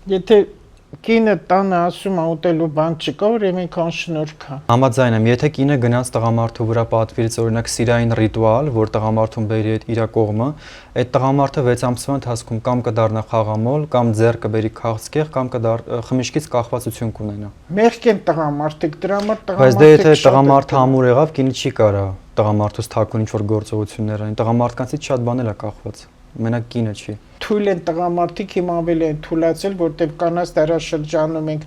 Եթե կինը տանը ասում է ուտելու բան չկա, ուրեմն քան շնորհք է։ Համաձայն եմ, եթե կինը գնաց տղամարդու վրա պատվիրից օրինակ սիրային ռիտուալ, որ տղամարդուն բերի այդ իր կողմը, այդ տղամարդը 6 ամսվա ընթացքում կամ կդառնա խաղամոլ, կամ ձեռ կբերի քաղցկեղ, կամ խմիչքից կախվածություն կունենա։ Մեղք են տղամարդիկ, դրա համար Բայց դե եթե տղամարդիկ տղամարդը ամուր եղավ, կինը չի կարա տղամարդուց թաքուն ինչ-որ գործողություններ անի, տղամարդկանցից շատ բաներ է կախված, մենակ կինը չի։ թույլ են տղամարդիկ հիմա ավելի են թույլացել, որտեղ կանանց դարաշրջանում ենք։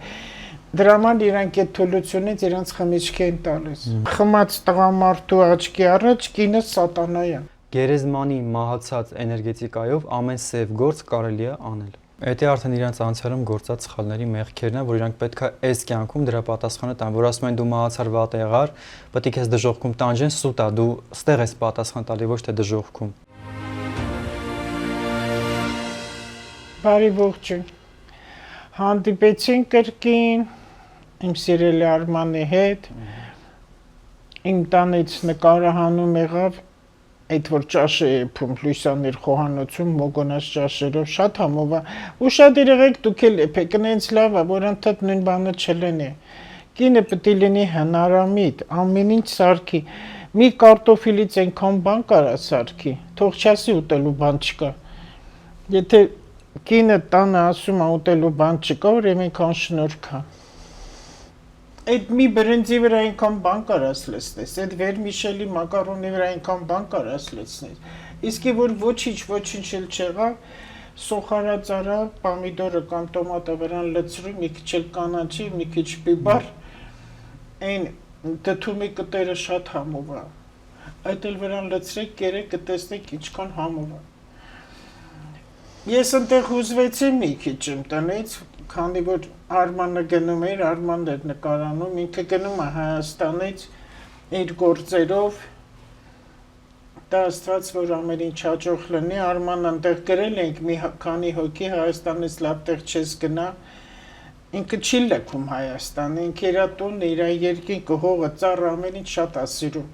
Դրա համար իրանք այդ թույլությունից իրանց խմիչք են տալիս։ Խմած տղամարդու աչքի առաջ կինը սատանա է։ Գերեզմանի մահացած էներգետիկայով ամեն սև գործ կարելի է անել։ Դա արդեն իրանց անցյալում գործած սխալների մեղքերն են, որ իրանք պետք է այս կյանքում դրա պատասխանը տան, որ ասում են դու մահացար վատ եղար, պետք է քեզ դժոխքում տանջեն, սուտ է, դու ստեղ ես պատասխան տալի, ոչ թե դժոխքում։ Բարի ողջույն։ Հանդիպեցին կրկին իմ սիրելի Արմանի հետ։ Իմ տանից նկարահանում եղավ այդ որ ճաշը եփում Լույսաներ խոհանոցում մոգոնած ճաշերով շատ համով է։ Ուշադիր եղեք դուք էլ եփեք, այնց լավ է, որ ընդհանուր նույն բանը չլինի։ Կինը պետք է լինի հնարամիտ, ամեն ինչ սարքի։ Մի կարտոֆիլից այնքան բան կարա սարքի, թող չասի ուտելու բան չկա։ Եթե կինը տանը ասում է ուտելու բան չկա, ուրեմն քան շնորհք է։ Այդ մի բրինձի վրա այնքան բան կարաս լցնես, այդ վերմիշելի մակարոնի վրա այնքան բան կարաս լցնես։ Իսկի որ ոչինչ էլ չեղավ, սոխարածարա, պամիդորը կամ տոմատը վրան լցրու, մի քիչ էլ կանաչի, մի քիչ բիբար, այն դդումի կտերը շատ համով է։ Այդ էլ վրան լցրեք, կերեք, կտեսնեք ինչքան համով է։ Ես այնտեղ հուզվեցի մի քիչ իմ տնից, քանի որ Արմանը գնում էր, Արմանն էր նկարանում, ինքը գնում է Հայաստանից իր գործերով, դա Աստված որ ամեն ինչ հաջող լինի, Արմանն այնտեղ գրել ենք մի քանի հոգի Հայաստանից լավ տեղ չես գնա, ինքը չի լքում Հայաստանը, ինքը իր տունը, իր երկինքը, հողը, ծառը ամեն ինչ շատ է սիրում,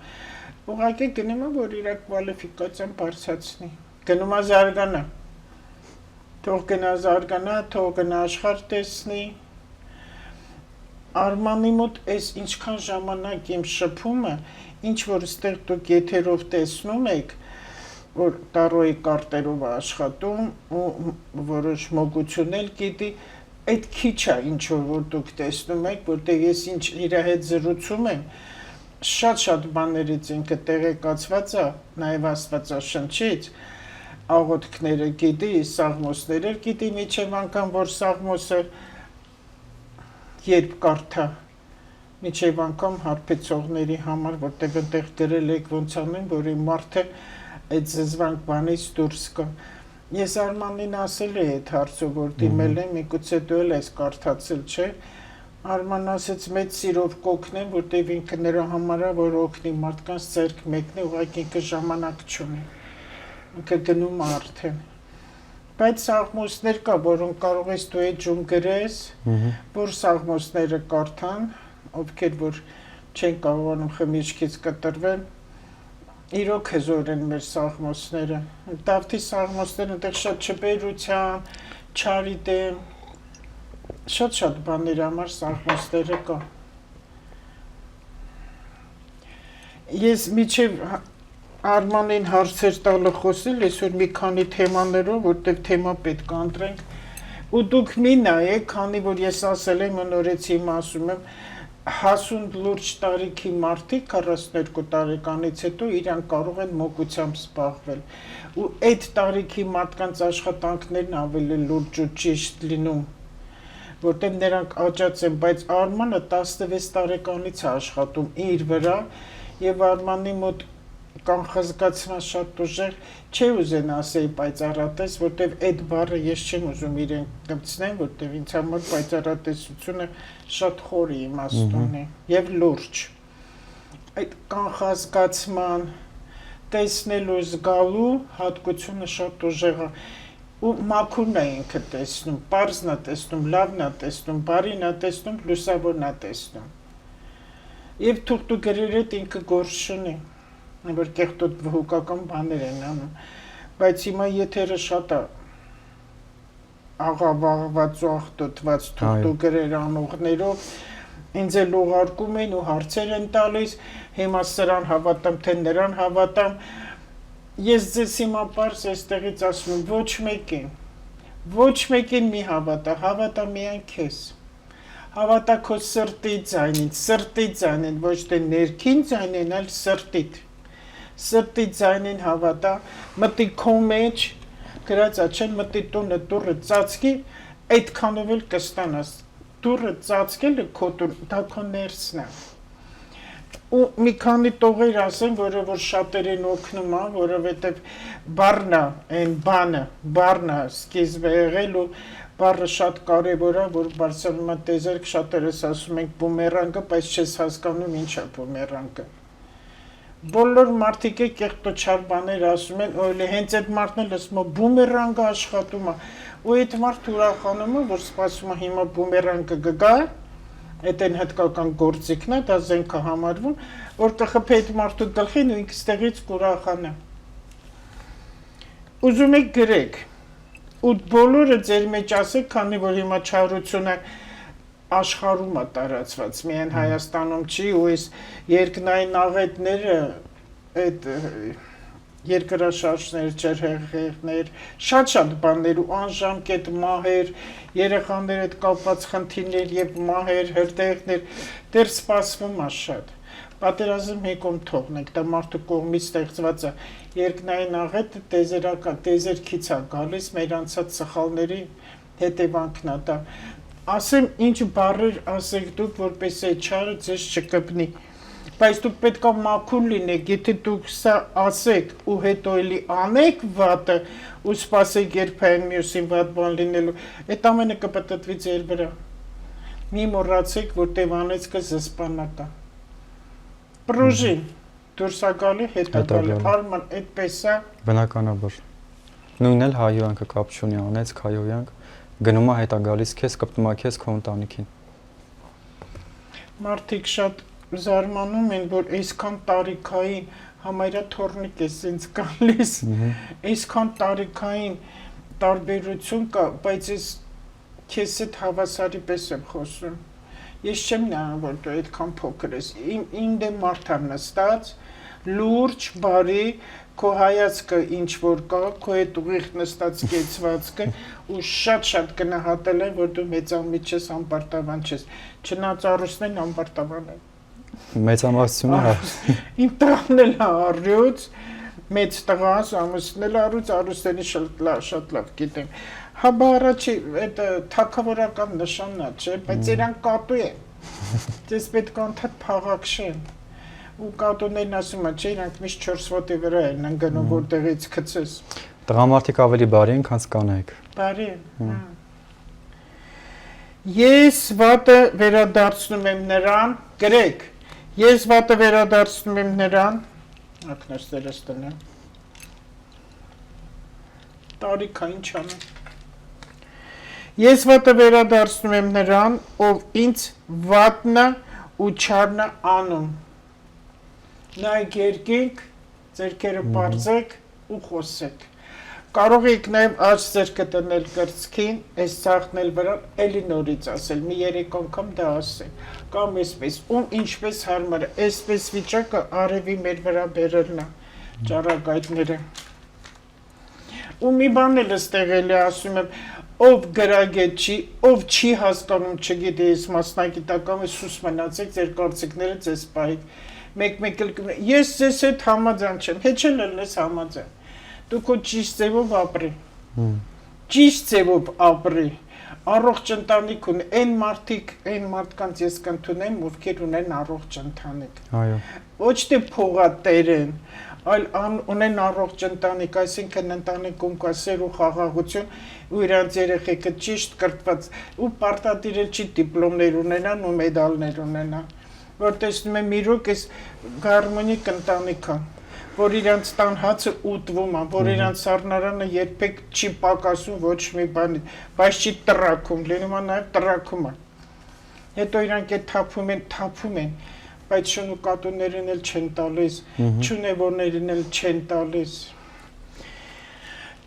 ուղղակի գնում է որ իր կվալիֆիկացիան բարձրացնի, գնում է զարգանա, թող գնա զարգանա, թող գնա աշխարհ տեսնի։ Արմանի մոտ այս ինչքան ժամանակ իմ շփումը, ինչ որ ստեղ դուք եթերով տեսնում եք, որ տարոյի կարտերով է աշխատում ու որոշ մոգություն էլ գիտի, այդ քիչ է ինչ որ դուք տեսնում եք, որտեղ ես ինչ իր հետ զրուցում եմ, շատ բաներից ինքը տեղեկացված է, նաև Աստվածաշնչից, աղոթքները գիտի, սաղմոսները գիտի, միջև անգամ որ սաղմոսը երբ կարդա, միջև անգամ հարբեցողների համար, որտեղ այնտեղ գրել եք ոնց անեն, որ իմ մարդը այդ զզվանք բանից դուրս կա։ Ես Արմանին ասել էի այդ հարցը, որ դիմել եմ, միգուցե դու էլ ես կարդացել, չէ։ Արման ասեց մեծ սիրով կօգնեմ, որտեղ ինքը նրա համար է, որ օգնի մարդկանց ձեռք մեկնի, ուղղակի ինքը ժամանակ չունի։ Ինքը գնում արդեն։ Բայց սաղմոսներ կա, որոնք կարող ես դու էջում գրես, որ սաղմոսները կարդան, ովքեր որ չեն կարողանում խմիչքից կտրվել, իրոք հզոր են մեր սաղմոսները։ Դավթի սաղմոսները այնտեղ շատ չբերության, չարի դեմ, շատ բաների համար սաղմոսները կա։ Ես միջև Արմանին հարցեր տալը խոսել, այսօր մի քանի թեմաներով, որտեղ թեմա պետք է ընտրենք, ու դուք մի նայեք, քանի որ ես ասել եմ, նորից հիմա ասում եմ, հասուն լուրջ տարիքի մարդիկ 42 տարեկանից հետո իրանք կարող են մոգությամբ զբաղվել, ու այդ տարիքի մարդկանց աշխատանքներն ավելի լուրջ ու ճիշտ լինում, որտեղ նրանք աճած են, բայց Արմանը 16 տարեկանից է աշխատում իր վրա, եւ Արմանի մոտ կանխազգացման շատ ուժեղ չի ուզեն ասեի պայծառատես, որտեվ այդ բառը ես չեմ ուզում իրեն կպցնեմ, որտեվ ինձ համար պայծառատեսությունը շատ խոր իմաստ ունի եւ լուրջ։ Այդ կանխազգացման տեսնելու զգալու հատկությունը շատ ուժեղ է ու մաքուրն է ինքը տեսնում, պարզն է տեսնում, լավն է տեսնում, բարին է տեսնում, լուսավորն է տեսնում։ Եվ թուղթու գրեր հետ ինքը գործ չունի, որ կեղտոտ վհուկական բաներ են անում, բայց հիմա եթերը շատ է աղավաղված ու աղտոտված թուղթու գրեր անողներով ինձ էլ ուղարկում են ու հարցեր են տալիս, հիմա սրան հավատամ, թե նրան հավատամ, ես ձեզ հիմա պարզ այստեղից ասում եմ, ոչ մեկին մի հավատա միայն քեզ, հավատա քո սրտի ձայնին, ոչ թե ներքին ձայնին, այլ սրտի ձայնին հավատա, մտի քո մեջ, գրած աչեն մտի տունը դուռը ծածկի, այդքանով էլ կստանաս, դուռը ծածկելը քո տուն, դա քո ներսն է, ու մի քանի տողեր ասեմ, որը որ շատերին օգնում է, որովհետև բառն է, բառն է սկիզբը եղել ու բառը շատ կարևոր է, որ բարձրանում տեզերք շատերս ասում ենք բումերանգը, բայց չես հասկանում ինչ է բումերանգը։ Բոլոր մարդիկ է կեղտոչար բաներ ասում են, օյլե հենց այդ մարդն էլ ասում է բումերանգը աշխատում է, ու այդ մարդը ուրախանում է, որ սպասում է հիմա բումերանգը կգա, այդ են հատկական գործիքն է, դա զենք է համարվում, որ կխփի այդ մարդու գլխին ու ինքը ստեղից կուրախանա։ Ուզում եք գրեք, ու բոլորը ձեր մեջ ասեք, քանի որ հիմա չարությունը աշխարհում է տարածված, միայն Հայաստանում չի, ու այս երկնային աղետները, այդ երկրաշարժներ, ջրհեղեղներ, շատ բաներ ու անժամկետ մահեր, երեխաներ հետ կապված խնդիրներ եւ մահեր, հրդեհներ, դեռ սպասվում է շատ։ Պատերազմ հեկում թողնենք, դա մարդու կողմից ստեղծված է։ Երկնային աղետը տեզերքից է գալիս, մեր անցած սխալների հետևանքն է դա։ Ասեմ ինչ բառեր ասեք դուք, որպես այդ չարը ձեզ չկպնի։ Բայց դուք պետք է մաքուր լինեք, եթե դուք սա ասեք ու հետո էլի անեք վատը ու սպասեք երբային մյուսին վատ բան լինելու, այդ ամենը կպտտվի ձեր վրա։ Մի մոռացեք, որ տևանեցքը զսպանակա։ Պրոժին դուրս է գալի, հետ է գալի, արման այդպես է։ Բնականաբար։ Նույնն էլ հայոյանքը կապ չունի, անեցք հայոյանք, գնում է հետ է գալիս քեզ, կպտում է քեզ քո ընտանիքին։ Մարդիկ շատ զարմանում են, որ այսքան տարիքային համարյա թորնիկ է սենց գալիս, այսքան տարիքային տարբերություն կա, բայց ես քեզ հետ հավասարի պես եմ խոսում, ես չեմ նայում, որ դու այդքան փոքր ես, իմ դեմ մարդ եմ նստած, լուրջ, բարի, քո հայացքը ինչ որ կա, քո հետ ուղիղ նստած կեցվածքը ու շատ գնահատել են, որ դու մեծամիտ ես, անպարտավան չես, չնայած առուստն են անպարտավան են։ Մեծամասնությունը հա։ Իմ տղան էլ առյուծ, մեծ տղաս, ամուսնն էլ առյուծ, առուստենի շատ լավ գիտեմ։ Հա բա առաջի այդ թագավորական նշանն է, չէ, բայց իրանք կատու են։ Ձեզ պետք է անդադ փաղաքշեն։ Ու կատուներն ասում են, չէ, իրանք միշտ 4 ոտի վրա են ընկնում, որտեղից գցես։ Տղամարդիկ ավելի բարի են, քան կանայք։ Բարի են։ Ես վատը վերադարձնում եմ նրան, գրեք, ես վատը վերադարձնում եմ նրան, ակնոստերս տնեմ, տարիքա ինչ անեմ, ես վատը վերադարձնում եմ նրան, ով ինձ վատնը ու չարնը անում, նայք երկինք, ձերքերը պարզեք ու խոսեք, կարող եք նաև աջ ձերքը տնել կրծքին, այս ծաղտնել վրա, էլի նորից ասել, մի 3 անգամ դա ասել, կամ այսպես, ում ինչպես հարմար է, այսպես վիճակը արևի մեր վրա բերելն է, ճառագայթները։ Ու մի բան էլ ստեղել է ասում եմ, ով գրագետ չի, ով չի հասկանում, չգիտի ես մասնագիտական է սուս մնացեք, ձեր կարծիքները ձեզ պահեք, մեկ էլ ես ձեզ հետ համաձայն չեմ, հեչել էլ ես համաձայն։ Դու քո ճիշտ ձևով ապրի, ճիշտ ձևով ապրի, առողջ ընտանիք ունի, այն մարդկանց ես կընդունեմ, ովքեր ունեն առողջ ընտանիք, ոչ թե փողատեր են, այլ ունեն առողջ ընտանիք, այսինքն ընտանիքում կա սեր ու խաղաղություն, ու իրանց երեխեքը ճիշտ կրթված, ու պարտադիր չի դիպլոմներ ունենան ու մեդալներ ունենան, որ տեսնում եմ իրոք այս գարմոնիկ ընտանիք է, որ իրանց տան հացը ուտվում է, որ իրանց սառնարանը երբեք չի պակասում ոչ մի բանի, բայց չի տրակում, լինում է նաև տրակում է։ Հետո իրանք է թափում են, բայց շնուկատուներին էլ չեն տալիս, չունևորներին էլ չեն տալիս։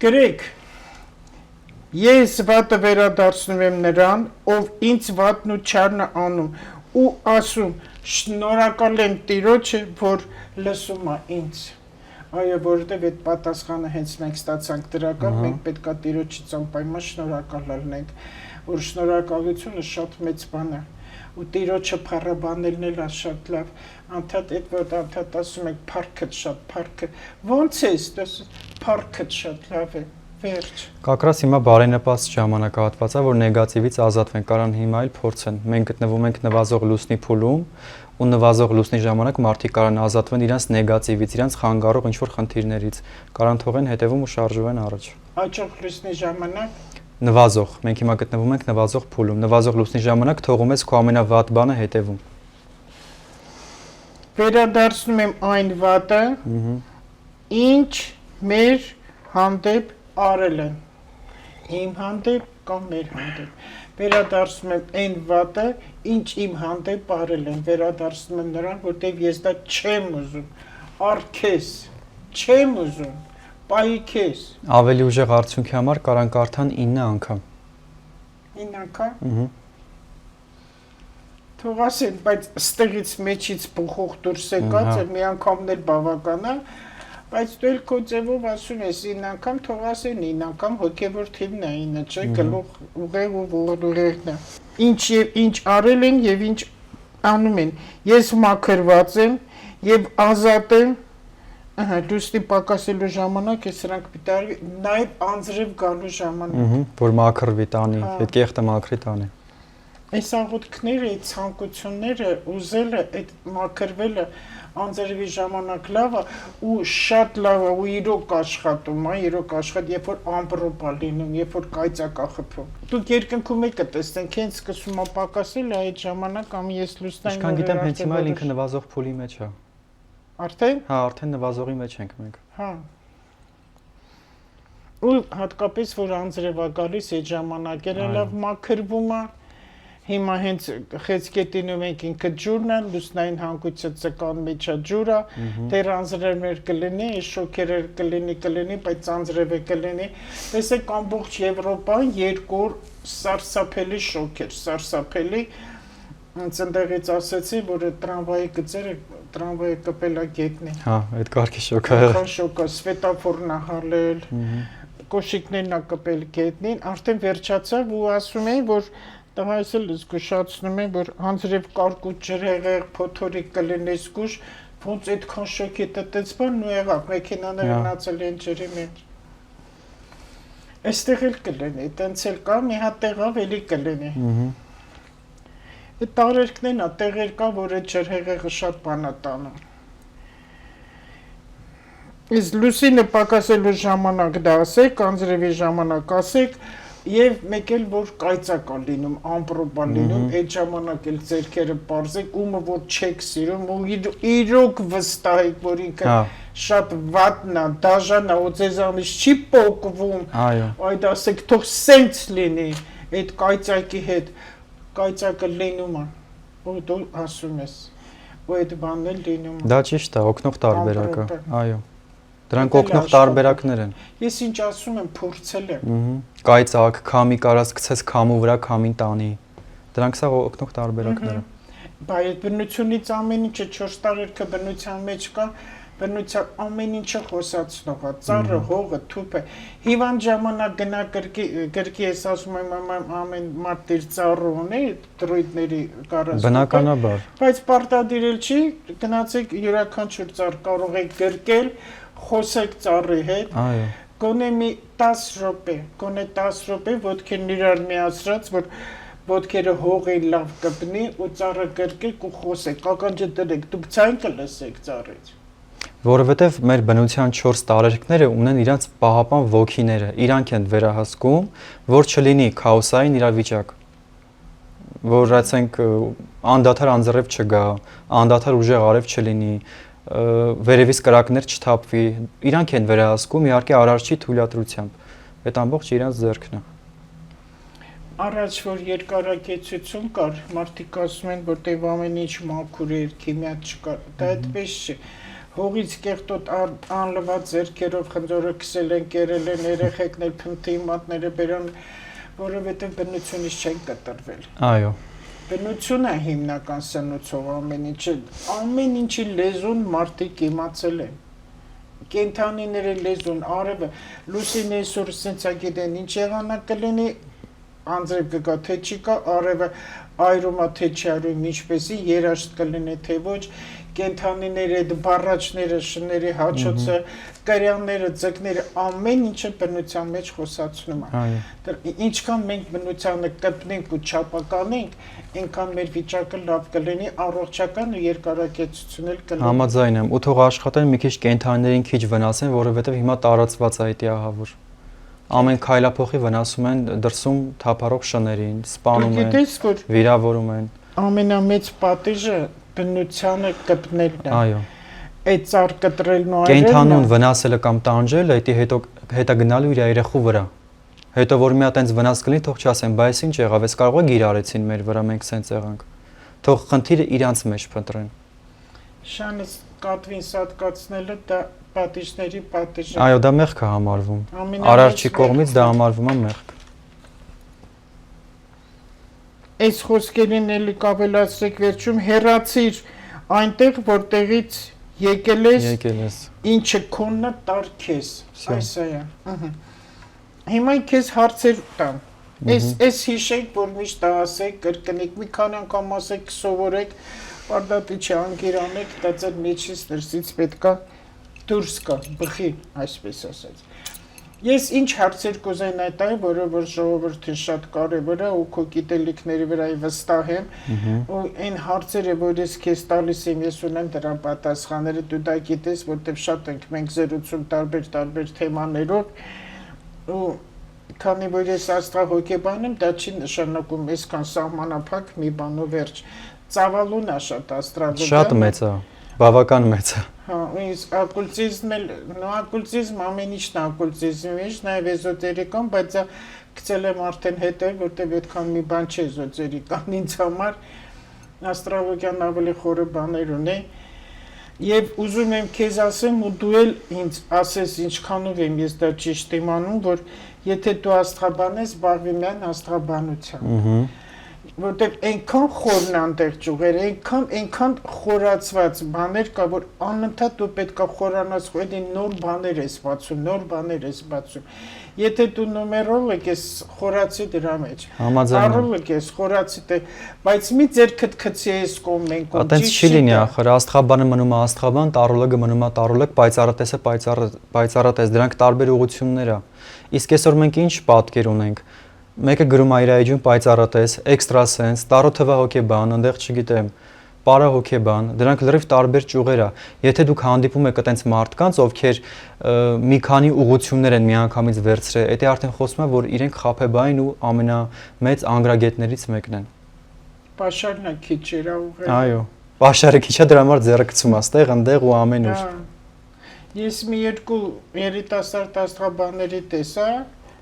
Գրեք, Ես վատը վերադարձնում եմ նրան, ով ինձ վատն ու չարն է անում ու ասում. շնորհակալ եմ Տիրոջը, որ լսում է ինձ։ Այո, որովհետև այդ պատասխանը հենց մենք ստացանք դրական, մենք պետքա Տիրոջից անպայման շնորհակալ լինենք, որ շնորհակալությունը շատ մեծ բան է։ Ու Տիրոջը փառաբանելն էլ է շատ լավ։ Անդադ այդ որ անդադ ասում եք փառքդ շատ փառքը։ Ոնց է, փառքդ շատ լավ է։ Վերջ։ Կակրաս հիմա բարենպաստ ժամանակահատվածա, որ նեգատիվից ազատվեն, կարան հիմա էլ փորձեն։ Մենք գտնվում ենք նվազող լուսնի փուլում, ու նվազող լուսնի ժամանակ մարդիկ կարան ազատվեն իրենց նեգատիվից, իրենց խանգարող ինչ-որ խնդիրներից, կարան թողեն հետևում ու շարժվեն առաջ։ Աճող լուսնի ժամանակ Նվազող, մենք հիմա գտնվում ենք նվազող փուլում, նվազող լուսնի ժամանակ թողում ես քո ամենավատ բանը հետևում։ Վերադարձնում եմ այն վատը, ինչ մեր հանդեպ արել են, իմ հանդեպ կամ մեր հանդեպ, վերադարձնում եմ այն վատը, ինչ իմ հանդեպ արել են, վերադարձնում եմ նրան, որտեղ ես դա չեմ ուզում, արքես, չեմ ուզում, պայի քեզ։ Ավելի ուժեղ արդյունքի համար կարան կարդան 9 անգամ։ 9 անգամ։ Թող ասեն, բայց ստեղից մեջից փոխող դուրս եկած է, մի անգամն էլ բավական է, բայց դու էլ քո ձևով ասում ես 9 անգամ, թող ասեն 9 անգամ հոգևոր թիվն է 9, չէ, գլուխ ուղեղ ու ոլորուղեղն է։ Ինչ արել են եւ ինչ անում են։ Ես մաքրված եմ եւ ազատ եմ։ Լուսնի պակասելու ժամանակ է սրանք պիտի արվի, նաեւ անձրև գալու ժամանակ։ Որ մաքրվի տանի, այդ կեղտը մաքրի տանի։ Այս աղոթքները, այդ ցանկությունները, ուզելը, այդ մաքրվելը անձրևի ժամանակ լավ է ու շատ լավ է ու իրոք աշխատում, իրոք աշխատում, երբ որ ամպրոպ է լինում, երբ որ կայծակ է խփում։ Դուք երկնքում եք տեսնենք, հենց սկսում է պակասել, այդ ժամանակ կամ ես լուսնային Ինչքան գիտեմ, հենց հիմա էլ ինքը նվազող փուլի մեջ է։ Արդեն։ Հա, արդեն նվազողի մեջ ենք մենք։ Հա։ Ու հատկապես որ անձրև է գալիս այդ ժամանակերը լավ մաքրվում է։ Հիմա հենց խեցկետինում ենք ինքը ջուրն է, լուսնային հանգույցը ցկան մեջա ջուրը, դեռ անձրևներ կլինի, շոկերը կլինի, բայց անձրևը կլինի։ Տեսեք ամբողջ Եվրոպան երկու սարսափելի շոկեր, սարսափելի Ցնդեղից ասացի, որ տրամվայի գծերը տրամվայի կպելա գետնի։ Հա, այդ կարգի շոկը։ Շոկը, սվետաֆորն է հալել, կոշիկներն է կպել գետնին, արդեն վերջացավ ու ասում էին, որ տղայս էլ զգուշացնում են, որ անձրև կարկուտ ջրհեղեղ, փոթորիկ կլինի զգուշ, ոնց այդքան շոկի տտեց բան ու եղավ, մեքենաները գնացել են ջրի մեջ։ Այստեղ էլ կլինի, տենց էլ կա, մի հատ տեղավ էլի կլինի։ Այդ տարերքներն է, տեղեր կա, որ այդ ջրհեղեղը շատ բան է տանում։ Իսկ լուսինը պակասելու ժամանակ դա ասեք, անձրևի ժամանակ ասեք, եւ մեկ էլ որ կայծակ է լինում, ամպրոպ է լինում, այդ ժամանակ էլ ձերքերը պարզեք, ումը որ չեք սիրում, ու իրոք վստահ եք, որ ինքը շատ վատն է, դաժան է, ու ձեզանից չի պոկվում։ Այո։ Այդ ասեք, թող սենց լինի այդ կայծակի հետ, կայծակը լինում է, ու դու ասում ես, ու այդ բանն էլ լինում է։ Դա ճիշտ է, օգնող տարբերակը, այո։ Դրանք օգնող տարբերակներ են։ Ես ինչ ասում եմ, փորձել եմ։ Կայծակ, քամի կարած գցես քամու վրա քամին տանի։ Դրանք սա օգնող տարբերակներ են։ Բայց բնությունից ամեն ինչը 4 տարերքը բնության մեջ կա, բնության ամեն ինչը խոսացնող է, ծառը, հողը, թուփը։ Հիվանդ ժամանակ գնա գրքի ես ասում եմ ամեն մարդ իր ծառը ունի, դրույթների կարած։ Բնականաբար։ Բայց պարտադիրել չի, գնացեք յուրաքանչյուր ծառ կարող եք գրկել, խոսեք ծառի հետ։ Այո։ Գոնե մի 10 րոպե, գոնե 10 րոպե ոտքերն իրար միացրած, որ ոտքերը հողի լավ կպնի ու ծառը գրկեք ու խոսեք, ականջը դրեք, դուք ցայն կլսեք ծառից։ Որովհետև մեր բնության 4 տարերքները ունեն իրենց պահապան ոգիները, իրանք են վերահսկում, որ չլինի քաոսային իրավիճակ, որ ասենք անդադար անձրև չգա, անդադար ուժեղ արև չլինի, վերևից կրակներ չթափվի, իրանք են վերահսկում իհարկե արարչի թույլատրությամբ, այդ ամբողջ իրանց ձեռքն է։ Առաջ որ երկարակեցություն կար, մարդիկ ասում են, որտեղ ամեն ինչ մաքուր էր, քիմիա չկար, դա այդպես չէ։ հողից կեղտոտ անլված ձեռքերով խնձորը քսել են, կերել են, երեխեքն էլ փնթի մատները բերան, որովհետև բնությունից չեն կտրվել։ Այո։ Բնությունը հիմնական սնուցող ամեն ինչի լեզուն մարդիկ իմացել են։ Կենթանիների լեզուն, արևը, լուսին այսօր սենցա գիտեն, ինչ եղանակ կլինի, անձրև կգա, թե չի կա, արևը այրումա, թե չի այրում, ինչպեսի, երաշտ կլինի, թե ոչ, կենթանիները, այդ բառաչները, շների հաչոցը, կրյանները, ձկները, ամեն ինչը բնության մեջ խոսացնում է։ Ինչքան մենք բնությանը կպնենք ու չափականենք, այնքան մեր վիճակը լավ կլինի, առողջական ու երկարակեցություն էլ կլինի։ Համաձայն եմ, ու թող աշխատեն մի քիչ կենթանիներին քիչ վնասեն, որովհետև հիմա տարածված է այդ ահավոր։ Ամեն քայլափոխի վնասում են դրսում թափառող շներին, սպանում են, վիրավորում են։ Ամենամեծ պատիժը բնությանը կպնելն է։ Այո։ Այդ ծառ կտրելն ու այլն։ Կենթանուն վնասելը կամ տանջելը, դա հետո գնալու իր երեխու վրա։ Հետո որ մի հատ այնց վնաս կլինի, թող չասեն, բայց ինչ եղավ, էս կարող է գիրարեցին մեր վրա, մենք սենց եղանք։ Թող խնդիրը իրանց մեջ փնտրեն։ Շանս կատվին սատկացնելը դա պատիժների պատիժ է։ Այո, դա մեղք է համարվում։ Արարչի կողմից դա համարվում է մեղք։ Այս խոսքերին էլի կավելացրեք վերջում հեռացիր այնտեղ որտեղից եկել ես, ինչը քոննա տար քեզ։ Այս է։ Հիմա քեզ հարցեր տամ։ Այս հիշեք, որ միշտ ասեք, կրկնեք, մի քանի անգամ ասեք, սովորեք, բարդատի չանգիրանեք, դա ձեր մեջից դրսից պետքա դուրս գա, բխի, այսպես ասած։ Ես ինչ հարցեր կուզենայի այդ այն, որ ժողովրդին շատ կարևոր է ու քո գիտելիքների վրա վստահ եմ, ու այն հարցերը, որ ես քեզ տալիս եմ, ես ունեմ դրա պատասխանները, դու դա գիտես, որտեղ շատ ենք մենք զրուցում տարբեր թեմաներով, ու քանի որ ես աստղահոգեբան եմ, դա չի նշանակում այսքան սահմանափակ մի բան ու վերջ։ Ծավալուն է շատ աստրալոգիան։ Շատ մեծ է, բավական մեծ է։ Հա, իսկ օկուլտիզմը, օկուլտիզմ ամեն ինչն է օկուլտիզմի մեջ, նաև էզոտերիկան, բայց դա գցել եմ արդեն հետո, որտեղ այդքան մի բան չէ էզոտերիկան ինձ համար, աստրոլոգիան ավելի խորը բաներ ունի, եւ ուզում եմ քեզ ասեմ ու դու էլ ինձ ասես ինչքանով եմ ես դա ճիշտ իմանում, որ եթե դու աստղաբան ես, զբաղվի միայն աստղաբանությամբ։ Որտեղ այնքան խորն անտեղ ճյուղեր, այնքան խորացված բաներ կա, որ անընդհատ դու պետք է խորանաս, այդ նոր բաներ ես բացում։ Եթե դու նոմերոլոգ ես, խորացի դրա մեջ։ Տարոլոգ ես, խորացի դե, բայց մի ձերքդ քցի ես կողմեն կողմ։ Այդպես չի լինի, ախր աստղաբանը մնում է աստղաբան, տարոլոգը մնում է տարոլոգ, պայծառատեսը պայծառատես, դրանք տարբեր ուղղություններ է։ Իսկ այսօր մենք ինչ պատկեր ունենք։ Մեկը գրում է իր այջում պայծառատես, էքստրասենս, տարոթվահոգեբան, այնտեղ չգիտեմ, պարահոգեբան, դրանք լրիվ տարբեր ճյուղեր է։ Եթե դուք հանդիպում եք այտենց մարդկանց, ովքեր մի քանի ուղղություններ են միանգամից վերցրել, դա արդեն խոսում է, որ իրենք խաբեբային ու ամենամեծ անգրագետներից մեկն են։ Պաշարն է քիչ էր ուղղել։ Այո, պաշարը քիչ է, դրա համար ձեռը գցում է, ստեղ, այնտեղ ու ամենուր։ Ես մի երկու երիտասարդ աստղաբանների տեսա,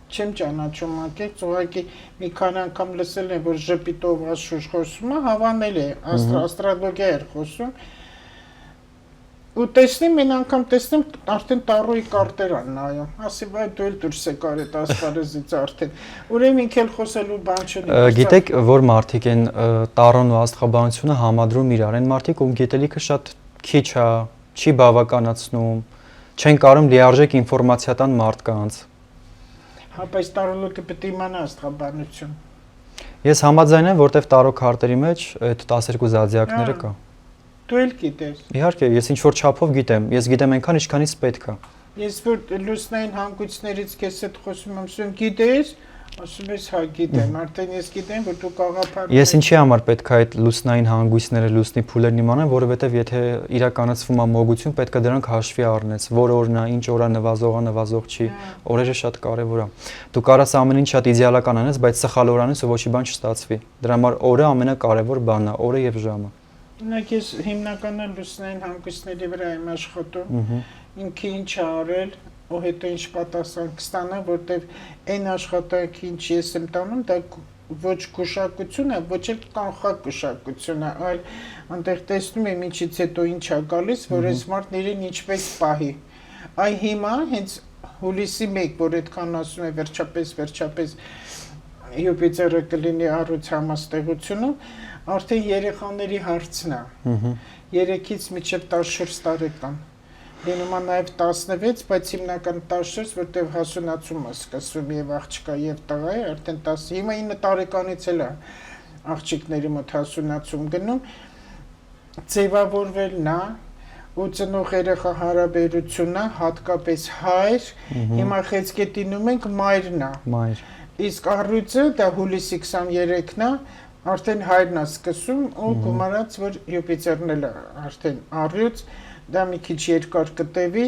չեմ ճանաչում անկեղծ, ուղղակի մի քանի անգամ լսել եմ, որ ժպիտով աշխուժ խոսում է, հավանել է, աստրոլոգիա էր խոսում, ու տեսնեմ, այն անգամ տեսնեմ, արդեն տարոյի կարտեր են նայում, ասի, վայ դու էլ դուրս եք արդ ասպարեզից արդեն, ուրեմն ինք էլ խոսելու բան չունի։ Գիտեք, որ մարդիկ են տարոն ու աստղաբանությունը համադրում իրար, են մարդիկ, ում գիտելիքը շատ քիչ է, չի բավականացնում, չեն կարում լիարժեք ինֆորմացիա տան մարդկանց։ Հա, բայց տարոլոգը պետք է իմանա աստղաբանություն։ Ես համաձայն եմ, որտեվ տարո քարտերի մեջ այդ 12 զոդիակները կա։ Դու էլ գիտես։ Իհարկե, ես ինչ որ չափով գիտեմ, ես գիտեմ այնքան, ինչքանից պետք է։ Ես որ լուսնային հանգույցներից քեզ հետ խոսում եմ, ասում գիտես, ասում ես հա գիտեմ, արդեն ես գիտեմ, որ դու կաղապար։ Ես ինչի համար պետք է այդ լուսնային հանգույցները, լուսնի փուլերն իմանամ, որովհետև եթե իրականացվում է մոգություն, պետք է դրանք հաշվի առնես, որ օրն է, ինչ օր է, նվազող չի, օրերը շատ կարևոր է։ Դու կարաս ամեն ինչ շատ իդեալական անես, բայց սխալ օր անես ու ոչի բան չստացվի։ Դրա համար օրը ամենակարևոր բանն է, օրը եւ ժամը։ Օրինակ ես հիմնականում լուսնային հանգույցների վրա եմ աշխատում։ Ինքը ինչ է արել, ու հետո ինչ պատասխան կստանա, որտեվ այն աշխատանքը ինչ ես եմ տանում, դա ոչ գուշակությունը, ոչ էլ կանխագուշակությունը, այլ այնտեղ տեսնում եմ ինչից հետո ինչ է գալիս, որ այս մարդն իրեն ինչպես պահի։ Այ հիմա հենց հուլիսի 1, որ այդքան ասում է վերջապես Յուպիտերը կլինի առույց համաստեղությունը, արդեն երեխաների հարցն է։ 3-ից մինչև 14 տարեկան։ Լինում է նաև 16, բայց հիմնական 14, որտեղ հասունացումը սկսվում եւ աղջկա եւ տղա է, արդեն 10, հիմա 9 տարեկանից էլ է աղջիկների մոտ հասունացում գնում, ձևավորվելն է ու ծնող երեխա հարաբերությունը, հատկապես հայր, հիմա խեցգետինում ենք մայրն է։ Մայր։ Իսկ առույցը դա հուլիսի 23-ն է, արդեն հայրն է սկսում ու գումարած, որ Յուպիտերն էլ է արդեն առյուծ, դա մի քիչ երկար կտևի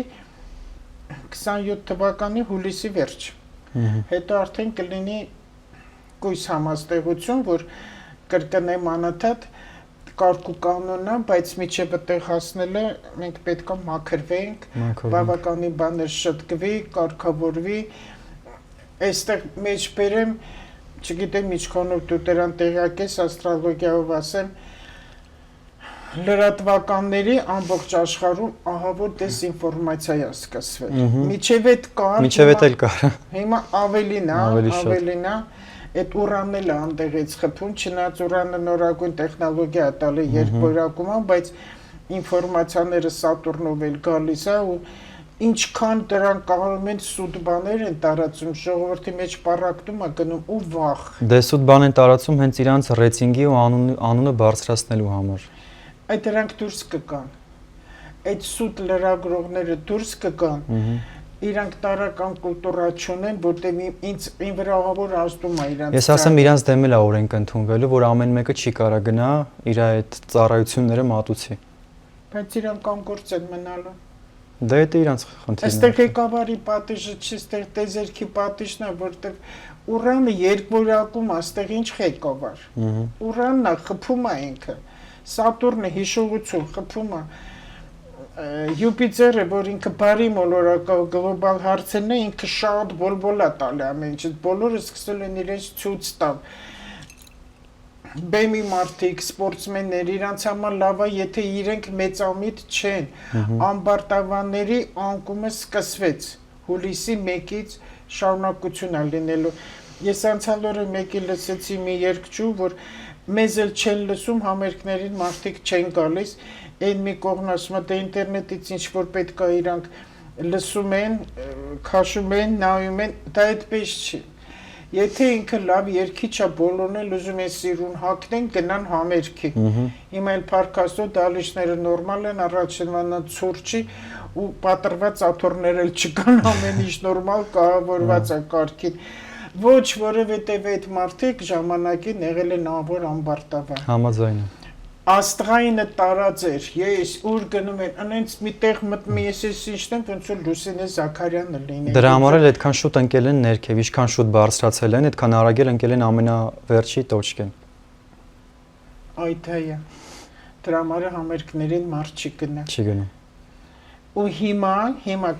27 թվականի հուլիսի վերջ։ Հետո արդեն կլինի կույս համաստեղություն, որ կրկնեմ անընդհատ կարգ ու կանոնն է, բայց միջև այդտեղ հասնելը մենք պետք է մաքրվենք, բավականին բաներ շտկվի, կարգավորվի, այստեղ մեջ բերեմ, չգիտեմ ինչքանով դու դրան տեղյակ ես, աստրոլոգիայով ասեմ, լրատվականների ամբողջ աշխարհում ահա որ դեզինֆորմացիա է սկսվել։ Միջև այդ կար, Միջև էլ կար։ Հիմա ավելին է, այդ ուրանն էլ է անդեղից խփում, չնայած ուրանը նորագույն տեխնոլոգիա է տալի երկբորակումը, բայց ինֆորմացիաները Սատուրնով էլ գալիս է ու ինչքան դրան կարող են սուտ բաներ են տարածում, ժողովրդի մեջ պարակտում է գնում ու վախ։ Դե սուտ բան են տարածում հենց իրանց ռեյտինգի ու անունը բարձրացնելու համար։ Այդ դրանք դուրս կգան, այդ սուտ լրագրողները դուրս կգան, իրանք տարական կուլտուրա չունեն, որտեղ ինձ վրա ահավոր ազդում է իրանց։ Ես ասեմ իրանց դեմ էլ է օրենք ընդունվելու, որ ամեն մեկը չի կարա գնա իր այդ ծառայությունները մատուցի։ Բայց իրանք անգործ են մնալու։ Դա է իրանց խնդիրն է։ Այստեղ ղեկավարի պատիժը չի, այստեղ տեզերքի պատիժն է, որտեղ ուրանը երկվորակում, այստեղ ինչ ղեկավար։ Ուրանն է խփում է ինքը։ Սատուրնը հիշողություն խփում է, Յուպիտերը, որ ինքը բարի մոլորակալ գլոբալ հարցերն է, ինքը շատ բոլբոլ է տալի ամեն ինչ, բոլորը սկսել են իրենց ցույց տալ։ Բեմի մարդիկ, սպորտսմեններ, իրանց համար լավ է, եթե իրենք մեծամիտ չեն, ամբարտավանների անկումը սկսվեց, հուլիսի 1-ից շարունակություն է լինելու։ Ես անցյալ օրը մեկի լսեցի մի երգչու, որ մեզ էլ չեն լսում, համերգներին մարդիկ չեն գալիս, այն մի կողմն ասում է, դե ինտերնետից ինչ-որ պետք է իրանք լսում են, քաշում են, նայում են, դա այդպես չի։ Եթե ինքը լավ երգիչ է, բոլորն էլ ուզում են սիրուն հագնեն, գնան համերգի։ Հիմա էլ Փառք Աստծո դալիչները նորմալ են, առաջինվանա ցուրտ չի ու պատրված աթոռներ էլ չկան, ամեն ինչ նորմալ կահավորված է կարգին։ Ոչ, որովհետև այդ մարդիկ ժամանակին եղել են ավոր ամբարտավան։ Համաձայն եմ։ Աստղայինը տարած էր, ես ուր գնում են, անենց մի տեղ մտնում ես ինչն եմ, ոնց որ Լուսինե Զաքարյանը լինի։ Դրա համար էլ այդքան շուտ ընկել են ներքև, ինչքան շուտ բարձրացել են, այդքան արագել ընկել են ամենավերջի տոճկեն։ Այդ է։ Դրա համար համերգներին մարդ չի գնա։ Չի գնում։ Ու հիմա,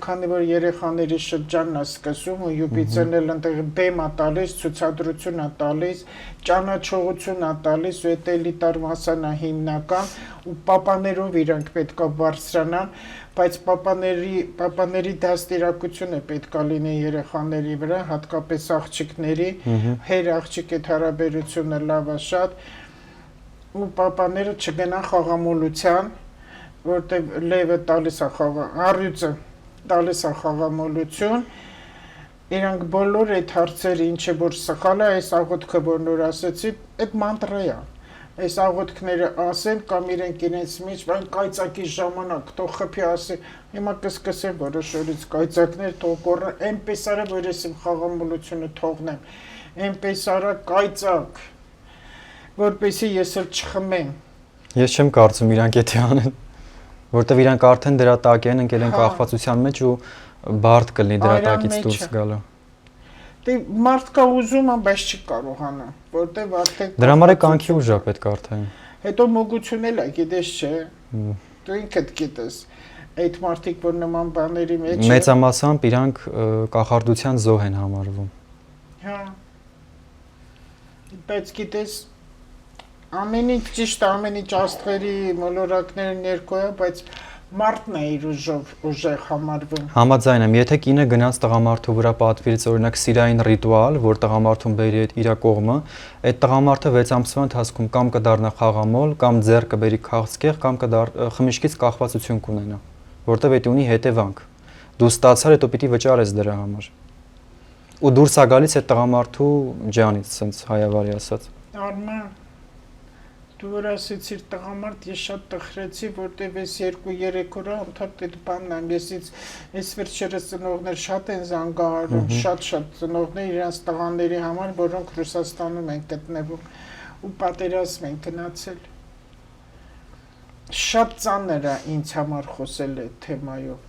քանի որ երեխաների շրջանն է սկսում ու Յուպիտերն էլ այնտեղ բեմ է տալիս, ցուցադրություն է տալիս, ճանաչողություն է տալիս, ու այդ էլիտար մասան է հիմնական ու պապաներով իրանք պետք է բարձրանան, բայց պապաների դաստիարակությունը պետք է լինի երեխաների վրա, հատկապես աղջիկների, հեր աղջիկ այդ հարաբերությունը լավ է շատ, ու պապաները չգնան խաղամոլության, որտեղ լևը տալիս է առյուծը տալիս է խաղամոլություն, իրանք բոլոր այդ հարցերը ինչը որ սխալ է, այս աղոթքը որ նոր ասեցի, այդ մանտրա է, այս աղոթքները ասեն կամ իրենց մեջ, բայց կայծակի ժամանակ, թող խփի ասի, հիմա կսկսեմ որոշ օրից կայծակներ թող կորը, այնպես արա, որ ես իմ խաղամոլությունը թողնեմ, այնպես արա կայծակ, որպեսզի ես էլ չխմեմ։ Ես չեմ կարծում իրանք եթե անեն, որտեվ իրանք արդեն դրա տակ են ընկել են կախվածության մեջ ու բարդ կլինի դրա տակից դուրս գալը։ Դե մարդ կա ուզում, բայց չի կարողանա, որտեվ արդեն դրա համար է կանքի ուժ է պետք արդեն։ Հետո մոգություն էլ է, գիտես չէ։ Դու ինքդ գիտես, այդ մարդիկ որ նման բաների մեջ մեծամասամբ իրանք կախարդության զոհ են համարվում։ Հա։ Բայց գիտես, ամեն ինչ ճիշտ, ամեն ինչ աստղերի մոլորակները ներքո է, բայց մարդն է իր ուժեղ համարվում։ Համաձայն եմ, եթե կինը գնաց տղամարդու վրա պատվիրեց օրինակ սիրային ռիտուալ, որ տղամարդուն բերի այդ իր կողմը, այդ տղամարդը 6 ամսվա ընթացքում կամ կդառնա խաղամոլ, կամ ձեռքը բերի քաղցկեղ, կամ խմիչքից կախվածություն կունենա, որտեվ դա ունի հետևանք։ Դու ստացար, հետո պիտի վճարես դրա համար։ Ու դուրս է գալիս այդ տղամարդու ջանից, ասենց հայավարի ասած։ Արման, դու որ ասեցիր տղամարդ, ես շատ տխրեցի, որտեվ այս 2-3 օր ընդհանուր այդ բանն եմ, ես վերջերս ծնողներ շատ են զանգահարում, շատ ծնողներ իրենց տղաների համար, որոնք Ռուսաստանում են գտնվում ու պատերազմ են գնացել։ Շատ ծանր է ինձ համար խոսել այդ թեմայով։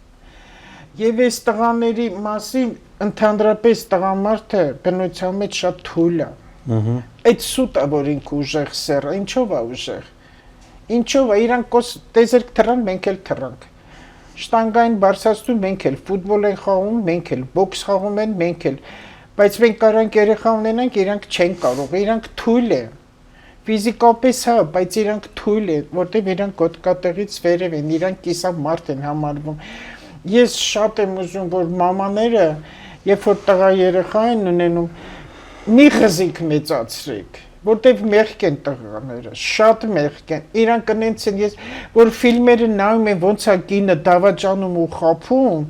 Եվ այս տղաների մասին ընդհանրապես տղամարդը բնության մեջ շատ թույլ է։ Այդ սուտը, որ ինքը ուժեղ սեռը, ինչով է ուժեղ։ Ինչով է, իրանք տեսերք թռան, մենք էլ թռանք։ Շտանգային բարձրացնում մենք էլ ֆուտբոլ են խաղում, մենք էլ բոքս խաղում են, մենք էլ։ Բայց մենք կարանք երեխա ունենանք, իրանք չեն կարող, իրանք թույլ են։ Ֆիզիկապես հա, բայց իրանք թույլ են, որտեղ իրանք գոտկատեղից վերև են, իրանք կիսամարդ են համարվում։ Ես շատ եմ ուզում, որ մամաները, երբ որ տղա երեխա են ունենում, մի խզիկ մեծացրեք, որտեվ մեղք են տղաները, շատ մեղք են։ Իրանք նենց են, ես որ ֆիլմերը նայում են, ոնց է կինը դավաճանում ու խաբում,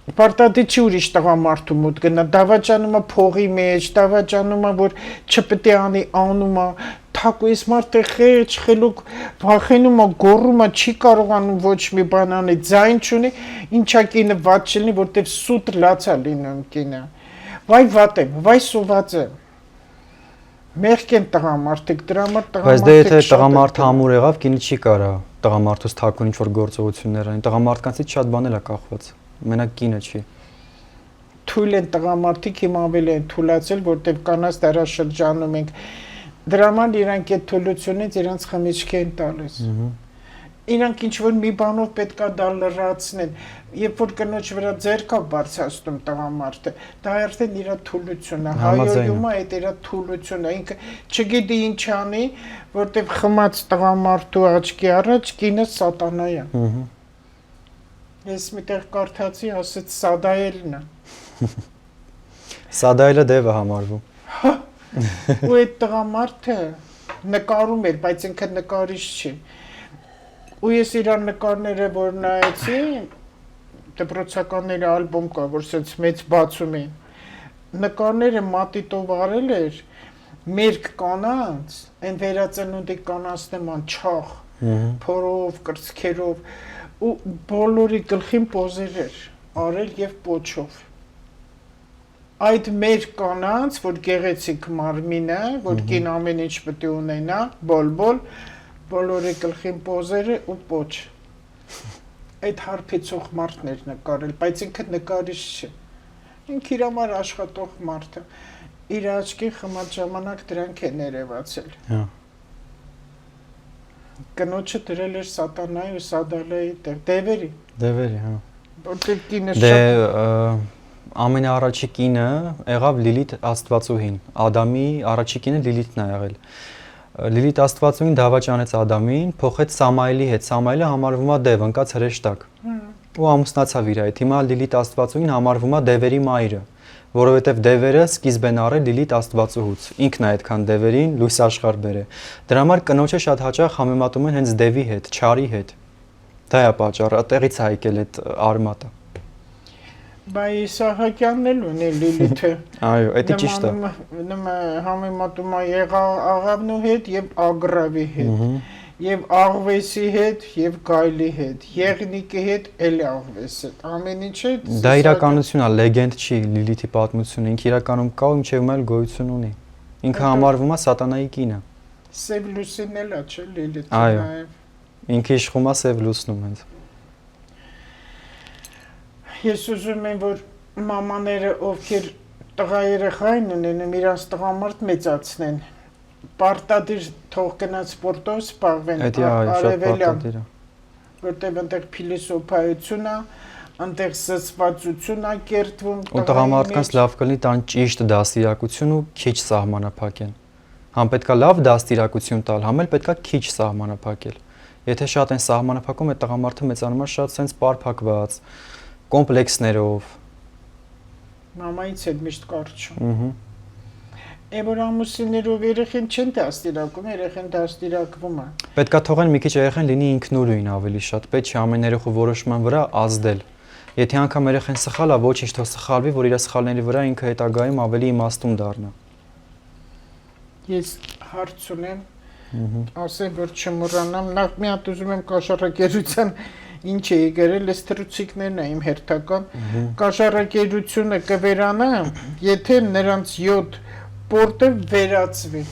Պարտադի չի ուրիշ տղամարդու մոտ գնա, դավաճանում է փողի մեջ, դավաճանում է, որ չպետք է անի, անում է, թակու ես մարդը խեչ, խելոք, վախենում է, գոռում է, չի կարողանում ոչ մի բան անել, ձայն չունի, ինչա կինը վատ չլինի, որտեվ սուտ լաց է լինում կինը։ Վայ վատ եմ, վայ սոված եմ։ Մեղք են տղամարդիկ, դրա համար բայց դե եթե տղամարդը ամուր եղավ, կինը չի կարա տղամարդուց թակուն ինչ-որ գործողություններ անի, տղամարդկանցից շատ բաներ է կախված, մենակ կինը չի։ Թույլ են տղամարդիկ, հիմա ավելի են թույլացել, որտեվ կանանց դարաշրջանում ենք, դրա համար իրանք այդ թույլությունից իրանց խմիչք են տալիս։ Իրանք ինչ-որ մի բանով պետքա դա լրացնեն, երբ որ կնոջ վրա ձեռքա բարձրացնում տղամարդը, դա արդեն իր թույլությունն է, հայոյումը այդ իր թույլությունն է, ինքը չգիտի ինչ անի, որտեվ խմած տղամարդու աչքի առաջ կինը սատանա է։ Ես միտեղ կարդացի, ասեց Սադայելն է։ Սադայելը դև է համարվում։ Ու այդ տղամարդը նկարում էր, բայց ինքը նկարիչ չի։ Ու ես իրան նկարները որ նայեցի, դպրոցականների ալբոմ կա, որ սենց մեծ բացում են, նկարները մատիտով արել էր, մերկ կանանց, այն վերածնունդի կանանց նման չաղ, փորով, կրծքերով, ու բոլորի գլխին պոզեր էր արել և պոչով։ Այդ մեր կանանց, որ գեղեցիկ մարմին է, որ կին ամեն ինչ պետք է ունենա, բոլորի գլխին պոզերը ու պոչ։ Այդ հարբեցող մարդն էր նկարել, բայց ինքը նկարիչ չէ։ Ինքը իր համար աշխատող մարդ է։ Իր աչքի խմած ժամանակ դրանք են ներևացել։ Կնոջը դրել էր սատանայի ու սադալայի տեղ, դևերի։ Դևերի, հա։ Որտեղ կինը Դե ամենաառաջի կինը եղավ Լիլիթ Աստվածուհին։ Ադամի առաջի կինը Լիլիթն է եղել։ Լիլիթ Աստվածուհին դավաճանեց Ադամին, փոխեց Սամայելի հետ։ Սամայելը համարվում է դև, ընկած հրեշտակ։ Ու ամուսնացավ իր հետ։ Հիմա Լիլիթ Աստվածուհին համարվում է դևերի մայրը, որովհետև դևերը սկիզբ են առել Լիլիթ Աստվածուհուց։ Ինքն է այդքան դևերին լույս աշխարհ բերել։ Դրա համար կնոջը շատ հաճախ համեմատում են հենց դևի հետ, չարի հետ։ Դա է պատճառը, այդտեղից է եկել այդ արմատը։ Բայց Իսահակյանն էլ ունի Լիլիթը։ Այո, դա ճիշտ է։ Համեմատում է Աղավնու հետ եւ Ագրավի հետ, եւ Աղվեսի հետ եւ Գայլի հետ, Եղնիկի հետ էլ Աղվես հետ։ Ամեն ինչը դա իրականություն է, լեգենդ չի Լիլիթի պատմությունը, ինքը իրականում կա ու ինչեւ մել գոյություն ունի։ Ինքը համարվում է սատանայի կինը։ Սև լուսինն էլ է, չէ՞ Լիլիթը։ Այո։ Ինքը իշխում է սև լուսնում հենց։ Ես ուզում եմ, որ մամաները, ովքեր տղա երեխային ունենում, իրանց տղամարդ մեծացնեն, պարտադիր թող գնաց սպորտով սպաղվեն, արևելյան, որտեղ այնտեղ փիլիսոփայություն է, այնտեղ սծվածություն է կերտվում։ Ու տղամարդկանց լավ կլինի տան ճիշտ դաստիարակություն ու քիչ սահմանափակեն։ Համ պետքա լավ դաստիարակություն տալ, համ էլ պետքա քիչ սահմանափակել։ Եթե շատ են սահմանափակում, այդ տղամարդը մեծանում է շատ sense պարփակված, կոմպլեքսներով։ Մամայից էլ միշտ կարճում։ Որ ամուսիններով երեխեն չեն դաստիարակում, երեխեն դաստիարակվում է։ Պետքա թողեն մի քիչ երեխեն լինի ինքնուրույն ավելի շատ, պետք չի ամեն երեխու որոշման վրա ազդել։ Եթե անգամ երեխեն սխալ է, ոչինչ թող սխալվի, որ իր սխալների վրա ինքը հետագայում ավելի իմաստուն դառնա։ Ես հարց ունեմ, ասեմ, որ չմոռանամ, նախ մի հատ ուզում եմ կաշառակերության ինչ էի գրել, այս թռուցիկներն է իմ հերթական։ Կաշառակերությունը կվերանա, եթե նրանց 7 պորտը վերածվի։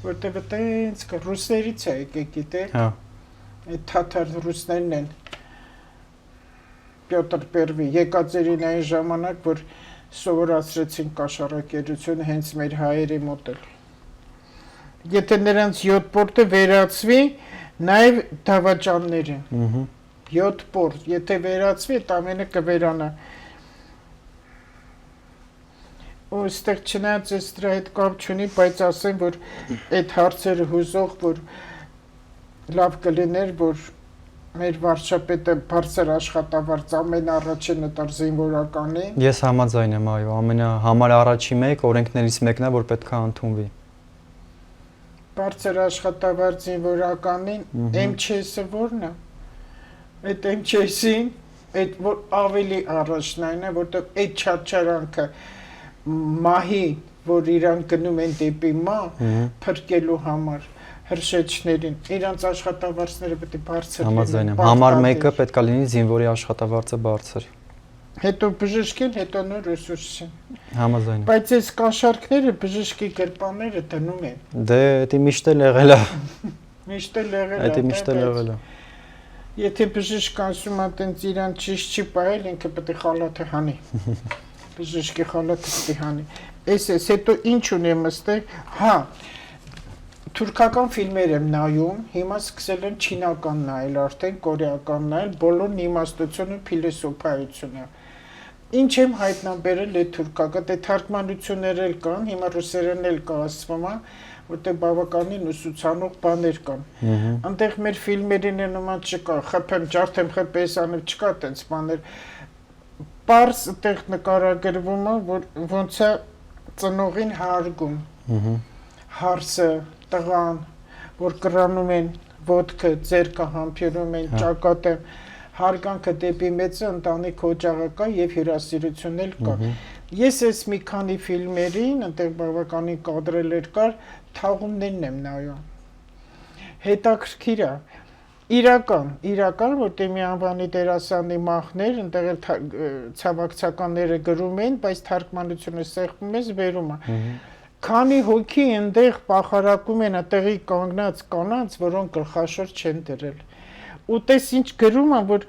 Որտեղ այտենց ռուսներից է եկել, գիտեք։ Հա։ Այդ թաթար ռուսներն են։ Պյոտր Պերվի Եկատերինայի ժամանակ, որ սովորացրեցին կաշառակերությունը հենց մեր հայերի մոտ էլ։ Եթե նրանց 7 պորտը վերածվի, նաև դավաճաններին։ 7 պորտ, եթե վերածվի, այդ ամենը կվերանա։ Ու այստեղ չնայած ես դրա հետ կապ չունի, բայց ասեմ, որ այդ հարցերը հուզող, որ լավ կլիներ, որ մեր վարչապետը բարձր աշխատավարձ ամեն առաջինը տար զինվորականի։ Ես համաձայն եմ, այո, ամենահամար առաջի մեկ օրենքներից մեկն է, որ պետք է ընդունվի։ Բարձր աշխատավարձ զինվորականին MЧS-ը որն է։ Այդ MЧS-ին, այդ որ ավելի առաջնային է, որտեղ այդ չարչարանքը մահի, որ իրան գնում են դեպի փրկելու համար հրշեջներին, իրանց աշխատավարձները պետք է բարձր լինեն։ Համաձայն եմ, համար մեկը պետք է լինի զինվորի աշխատավարձը բարձր։ Հետո բժշկին, հետո նոր ռեսուրսին։ Համաձայն եմ։ Բայց այս կաշառքները բժշկի գրպանները դնում են։ Դե դա միշտ էլ եղել է։ Միշտ էլ եղել է։ Դա միշտ էլ եղել է։ Եթե բժիշկ ասում է, տենց իրան ճիշտ չի պահել, ինքը պետք է խալաթը հանի։ Բժշկի խալաթը պետք է հանի։ Էս հետո ինչ ունեմ ըստեղ, հա, թուրքական ֆիլմեր եմ նայում, հիմա սկսել եմ չինական նայել, արդեն կորեական նայել, բոլորն իմաստությունը փիլիսոփայությունը։ Ինչ եմ հայտնաբերել այդ թուրքական, դե թարգմանություններ էլ կան, հիմա ռուսերեն էլ կա ասվում է, որտեղ բավականին ուսուցանող բաներ կան։ Այնտեղ մեր ֆիլմերին նման չկա, խփեմ, ջարդեմ, խփեսանը չկա տենց բաներ։ Պարզ այդտեղ նկարագրվում է, որ ոնց է ծնողին հարգում։ Հարսը, տղան, որ կրանում են ոտքը, ձեռքը համբերում են, ճակատը, հարգանքը դեպի մեծը ընտանիք օջախը եւ հյուրասիրությունն էլ կա։ Ես այս մի քանի ֆիլմերին, այնտեղ բավականին կադրեր կար, թաղումներն եմ նայում։ Հետաքրքիր է։ Իրական, որտեղ մի անվանի դերասանի մահներ, այնտեղ էլ ցավակցականները գրում են, բայց թարգմանությունը սեղմում ես վերում է։ Քանի հոգի այնտեղ պախարակում են այդտեղի կանգնած կանանց, որոնք գլխաշոր չեն դրել։ Ու տես ինչ գրում են, որ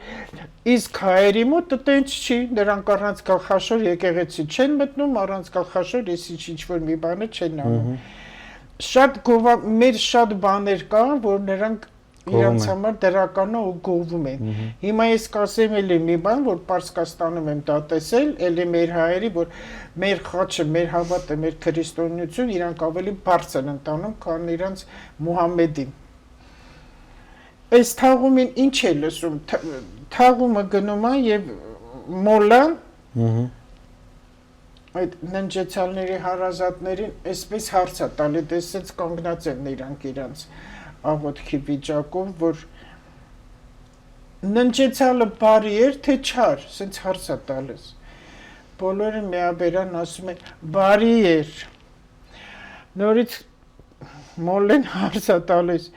իսկ հայերի մոտ տենց չի, նրանք առանց գլխաշոր եկեղեցի չեն մտնում, առանց գլխաշոր էսի ինչ-որ մի բանը չեն անում։ Մեր շատ բաներ կան, որ նրանք իրանց համար դրական ու գովում են։ Հիմա ես կասեմ էլի մի բան, որ Պարսկաստանում եմ դա տեսել, էլի մեր հայերի, որ մեր խաչը, մեր հավատը, մեր քրիստոնեություն իրանք ավելի բարձր են տանում, քան իրանց Մուհամեդին։ Այս թաղումին ինչ է լսում, թաղումը գնում է եւ մոլան այդ ննջեցալների հարազատներին այսպես հարց է տալի, տեսած կանգնած են իրանք աղոթքի վիճակով, որ ննջեցալը բարի էր, թե չար, սենց հարց է տալիս։ Բոլորը միաբերան ասում են, բարի էր։ Նորից մոլեն հարց է տալիս,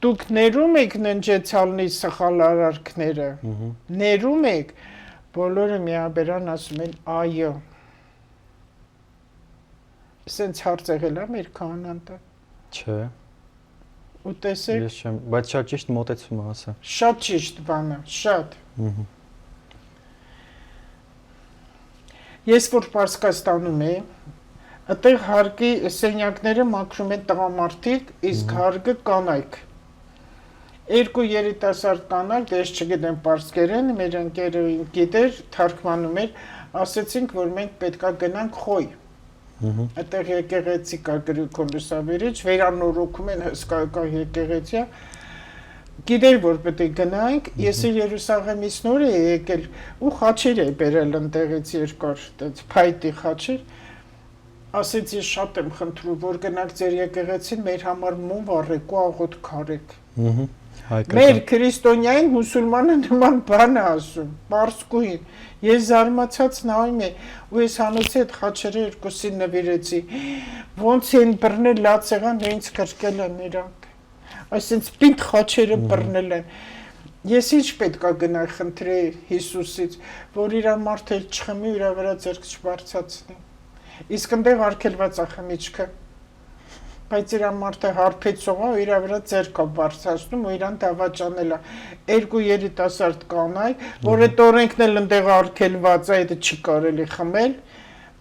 դուք ներում եք ննջեցալնի սխալ արարքները, ներում եք, բոլորը միաբերան ասում են, այո։ Սենց հարց եղել է մեր քահանան։ Չէ։ Ու տեսեք։ Ես չեմ, բայց շատ ճիշտ մոտեցում է ասա։ Շատ ճիշտ բան է, շատ։ Ես որ Պարսկաստանում էի, այդտեղ հարկի սենյակները մաքրում են տղամարդիկ, իսկ հարկը կանայք։ Երկու երիտասարդ կանայք, ես չգիտեմ պարսկերեն, մեր ընկերը գիտեր, թարգմանում էր, ասեցինք, որ մենք պետքա գնանք խոյ։ Այդտեղ եկեղեցի կա Գրիգոր Լուսավորիչ, վերանորոգում են հսկայական եկեղեցի։ Գիտեր որ պետք է գնանք, ես Երուսաղեմից նոր էի եկել ու խաչեր էի բերել ընտեղից երկար, այդպես փայտի խաչեր։ Ասեցի շատ եմ խնդրում, որ գնանք ձեր եկեղեցին, մեր համար մոմ վառեք ու աղոթ քարեք։ Մեր քրիստոնյային մուսուլմանը նման բան է ասում, պարսկուին։ Ես զարմացած նայում եմ ու ես հանեցի այդ խաչերը երկուսին նվիրեցի։ Ոնց են բռնել լացեղան, ինձ կրկել են նրանք։ Այսինքն պինդ խաչերը բռնել են։ Ես ինչ պետք է գնալ խնդրեի Հիսուսից, որ իր մարդը չխմի, իր վրա ձեռք չբարձրացնի։ Իսկ այնտեղ արգելված է խմիչքը։ Բայց իր մարդը հարբեցող է, իր վրա ձեռք է բարձրացնում ու իրան դավաճանել է։ Երկու երիտասարդ կանայք, որ այդ օրենքն էլ այնտեղ արգելված է, դա չի կարելի խմել,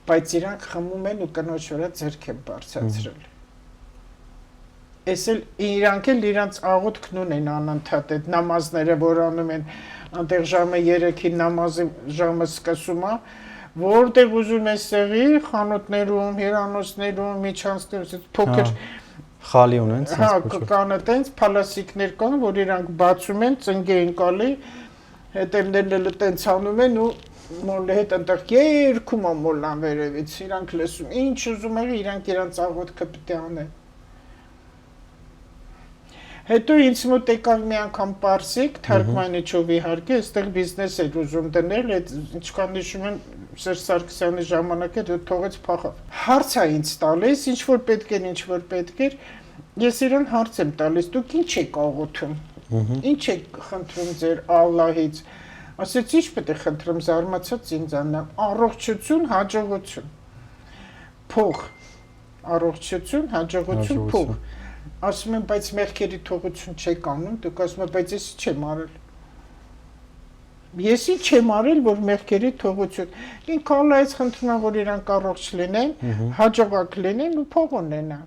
բայց իրանք խմում են ու կնոջ վրա ձեռք են բարձրացրել։ Էս էլ իրանք էլ իրանց աղոթքն ունեն անընդհատ այդ նամազները, որ անում են այնտեղ ժամը 3-ին նամազի ժամը սկսում է, որտեղ ուզում ես սեղի, խանութներում, հյուրանոցներում, միջանցքներում, փոքր խալի ունեն, հա, կան այդպես փալասիկներ կան, որ իրանք բացում են, ծնգ են գալի, հետևներն էլ այդպես անում են ու մոլը հետ այնտեղ երկում է մոլան վերևից, իրանք լսում, ինչ ուզում եղի, իրանք իրանց աղոթքը պետք է անեն։ Հետո ինձ մոտ եկավ մի անգամ պարսիկ, թարգմանիչով իհարկե, այստեղ բիզնես էր ուզում դնել, այդ ինչքան հիշում եմ Սերժ Սարգսյանի ժամանակ էր թողեց փախավ։ Հարց է ինձ տալիս, ինչ որ պետք էր, ինչ որ պետք էր, ես իրան հարց եմ տալիս, դուք ինչ եք աղոթում։ Ինչ եք խնդրում ձեր Ալլահից։ Ասեց ինչ պետք է խնդրեմ, զարմացած ինձանա, առողջություն, հաջողություն։ Փող։ Առողջություն, հաջողություն, փող։ Ասում եմ, բայց մեղքերի թողություն չեք անում, դուք ասում եք, բայց ես չեմ արել։ Ես ինչ եմ արել, որ մեղքերի թողություն։ Ինքը Ալլահից խնդրում եմ, որ իրանք առողջ լինեն, հաջողակ լինեն ու փող ունենան։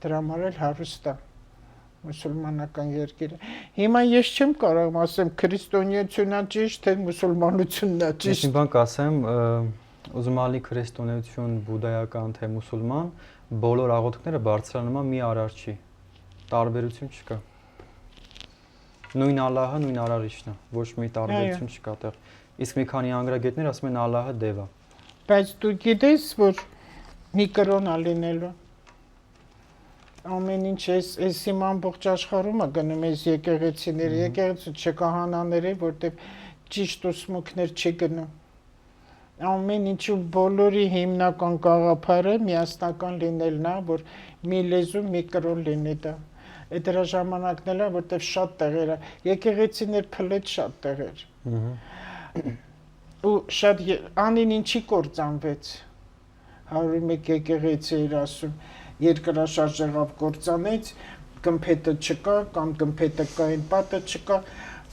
Դրա համար էլ հարուստ է մուսուլմանական երկիրը։ Հիմա ես չեմ կարող ասեմ քրիստոնեությունն է ճիշտ, թե մուսուլմանությունն է ճիշտ։ Ես բան կասեմ, ուզում ալի քրիստոնեություն, բուդդայական թե մուսուլման, բոլոր աղոթքները բարձրանում է մի արարչի։ Տարբերություն չկա։ Նույն Ալլահը, նույն արարիչն է, ոչ մի տարբերություն չկա այդտեղ։ Իսկ մի քանի անգրագետներ ասում են Ալլահը դև է։ Բայց դու գիտես, որ մի կրոն է լինելու։ Ամեն ինչ էս իմ ամբողջ աշխարհում է գնում էս եկեղեցիները, եկեղեցու չկահանաները, որտեղ ճիշտ ուսմունքներ չի գնում։ Ամեն ինչու բոլորի հիմնական գաղափարը միասնական լինելն է, որ մի լեզու, մի կրոն լինի դա։ Այդ դրա ժամանակն էլ է, որտեղ շատ տեղեր է, եկեղեցիներ փլեց շատ տեղեր։ Ու շատ անին ինչի կործանվեց։ 101 եկեղեցի էր ասում, երկրաշարժ եղավ կործանեց, գմփետը չկա կամ գմփետը կային պատը չկա,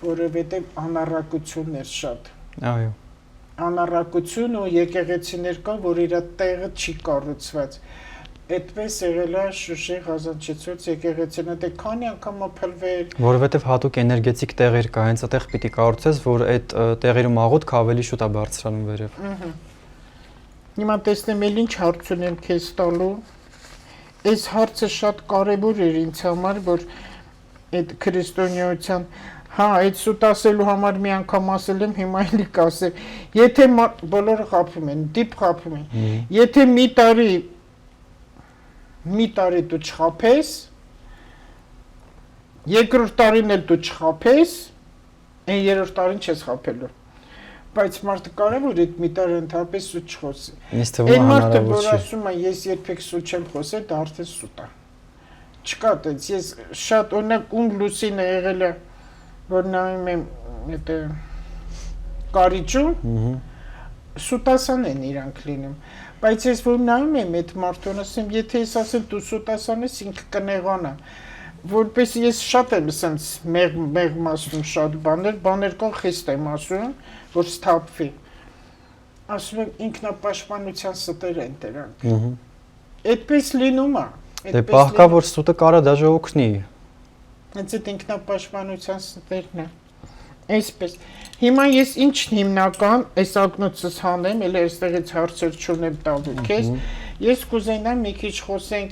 որովհետև անառակությունն էր շատ։ Այո։ Անառակություն ու եկեղեցիներ կան, որ իր տեղը չի կառուցված։ Այդպես եղել է Շուշի Ղազանչեցուց եկեղեցին, դե քանի անգամ փլվել։ Որովհետև հատուկ էներգետիկ տեղեր կա, հենց այդտեղ պիտի կառուցես, որ այդ տեղերում աղոթք ավելի շուտ է բարձրանում վերև։ Հիմա տեսնեմ էլ ինչ հարց ունեմ քեզ տալու։ Այս հարցը շատ կարևոր էր ինձ համար, որ այդ քրիստոնեության հա, այդ սուտ ասելու համար մի անգամ ասել եմ, հիմա էլի կասեմ։ Եթե բոլորը խաբում են, դիպ խաբում են։ Եթե մի տարի դու չխաբես, երկրորդ տարին էլ դու չխաբես, այն երրորդ տարին չես խաբելու։ Բայց մարդը կարևոր է այդ մի տարի ընդհանրապես սուտ չխոսի։ Ինձ թվում է մարդը, հնարավոր որ չի։ ասում է, ես երբեք սուտ չեմ խոսել, դա արդեն սուտ է։ Չկա այդպես, ես շատ օրինակ ում Լուսինը եղել է, որ նայում եմ այդ կարիճում, սուտասան են իրանք լինում, բայց ես որ նայում եմ այդ մարդուն, ասեմ, եթե ես ասեմ դու սուտասան ես, ինքը կնեղանա, որպես ես շատ եմ սենց մեղմ ասում շատ բաներ կան խիստ եմ ասում, որ սթափվի, ասում եմ ինքնապաշտպանության ստեր են դրանք, այդպես լինում է, Դե պահկա, որ սուտը կարա դաժե օգնի։ Հենց այդ ինքնապաշտպանության ստերն է։ Այսպես։ Հիմա ես ինչ հիմնական այս ակնոցս հանեմ, էլ այստեղից հարցեր չունեմ տալու քեզ։ Ես կուզենամ մի քիչ խոսենք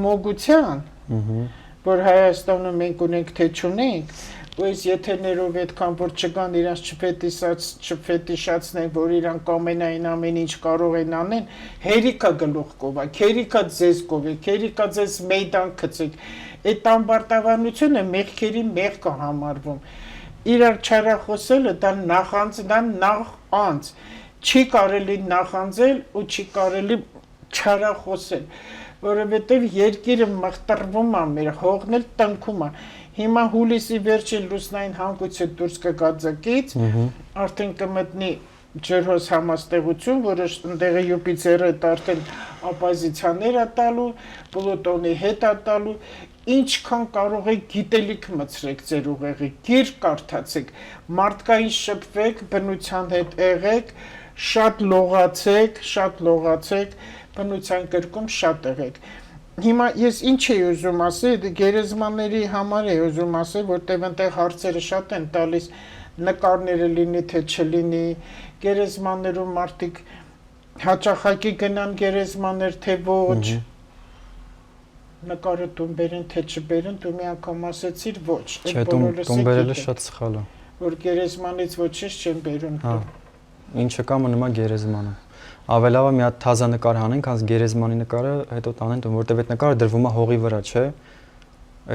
մոգության, Ահա։ որ Հայաստանում մենք ունենք թե չունենք, ու այս եթերներով այդքան որ չկան իրանց չֆետիշացնեն, որ իրանք ամեն ինչ կարող են անեն, հերիքա գլուխ կովակ, հերիքա ձեզ կովեք, հերիքա ձեզ մեյդան գցեք։ Այդ ամբարտավանությունը մեղքերի մեղք է համարվում։ Իրար չարախոսելը դա նախանց, չի կարելի նախանձել ու չի կարելի չարախոսել, որովհետև երկիրը մղտրվում է մեր, հողն էլ տնքում է։ Հիմա հուլիսի վերջին լուսնային հանգույցը դուրս կգա ձկից, արդեն կմտնի ջրհոս համաստեղություն, որը ընդեղը Յուպիտերը արդեն ապոզիցիաներ է տալու, Պլուտոնի հետ է տալու, ինչքան կարող եք գիտելիք մցրեք ձեր ուղեղի, գիրք կարդացեք, մարդկային շփվեք, բնության հետ եղեք, շատ լողացեք, բնության կրկում շատ եղեք։ Հիմա ես ինչ էի ուզում ասել, գերեզմանների համար էի ուզում ասել, որտեղ այնտեղ հարցերը շատ են տալիս, նկարները լինի թե չլինի, գերեզմաններում մարդիկ հաճախակի գնան գերեզմաններ թե ոչ, նկարը տուն բերեն թե չբերեն, դու մի անգամ ասեցիր ոչ, Չէ, տուն բերելը շատ սխալ է։ Որ գերեզմանից ոչինչ չեն բերում։ Ինչը կա մնում է գերեզմանում։ Ավելավա մի հատ թազա նկար հանեն, քան գերեզմանի նկարը, հետո տանեն տուն, որտեղ այդ նկարը դրվում է հողի վրա, չէ։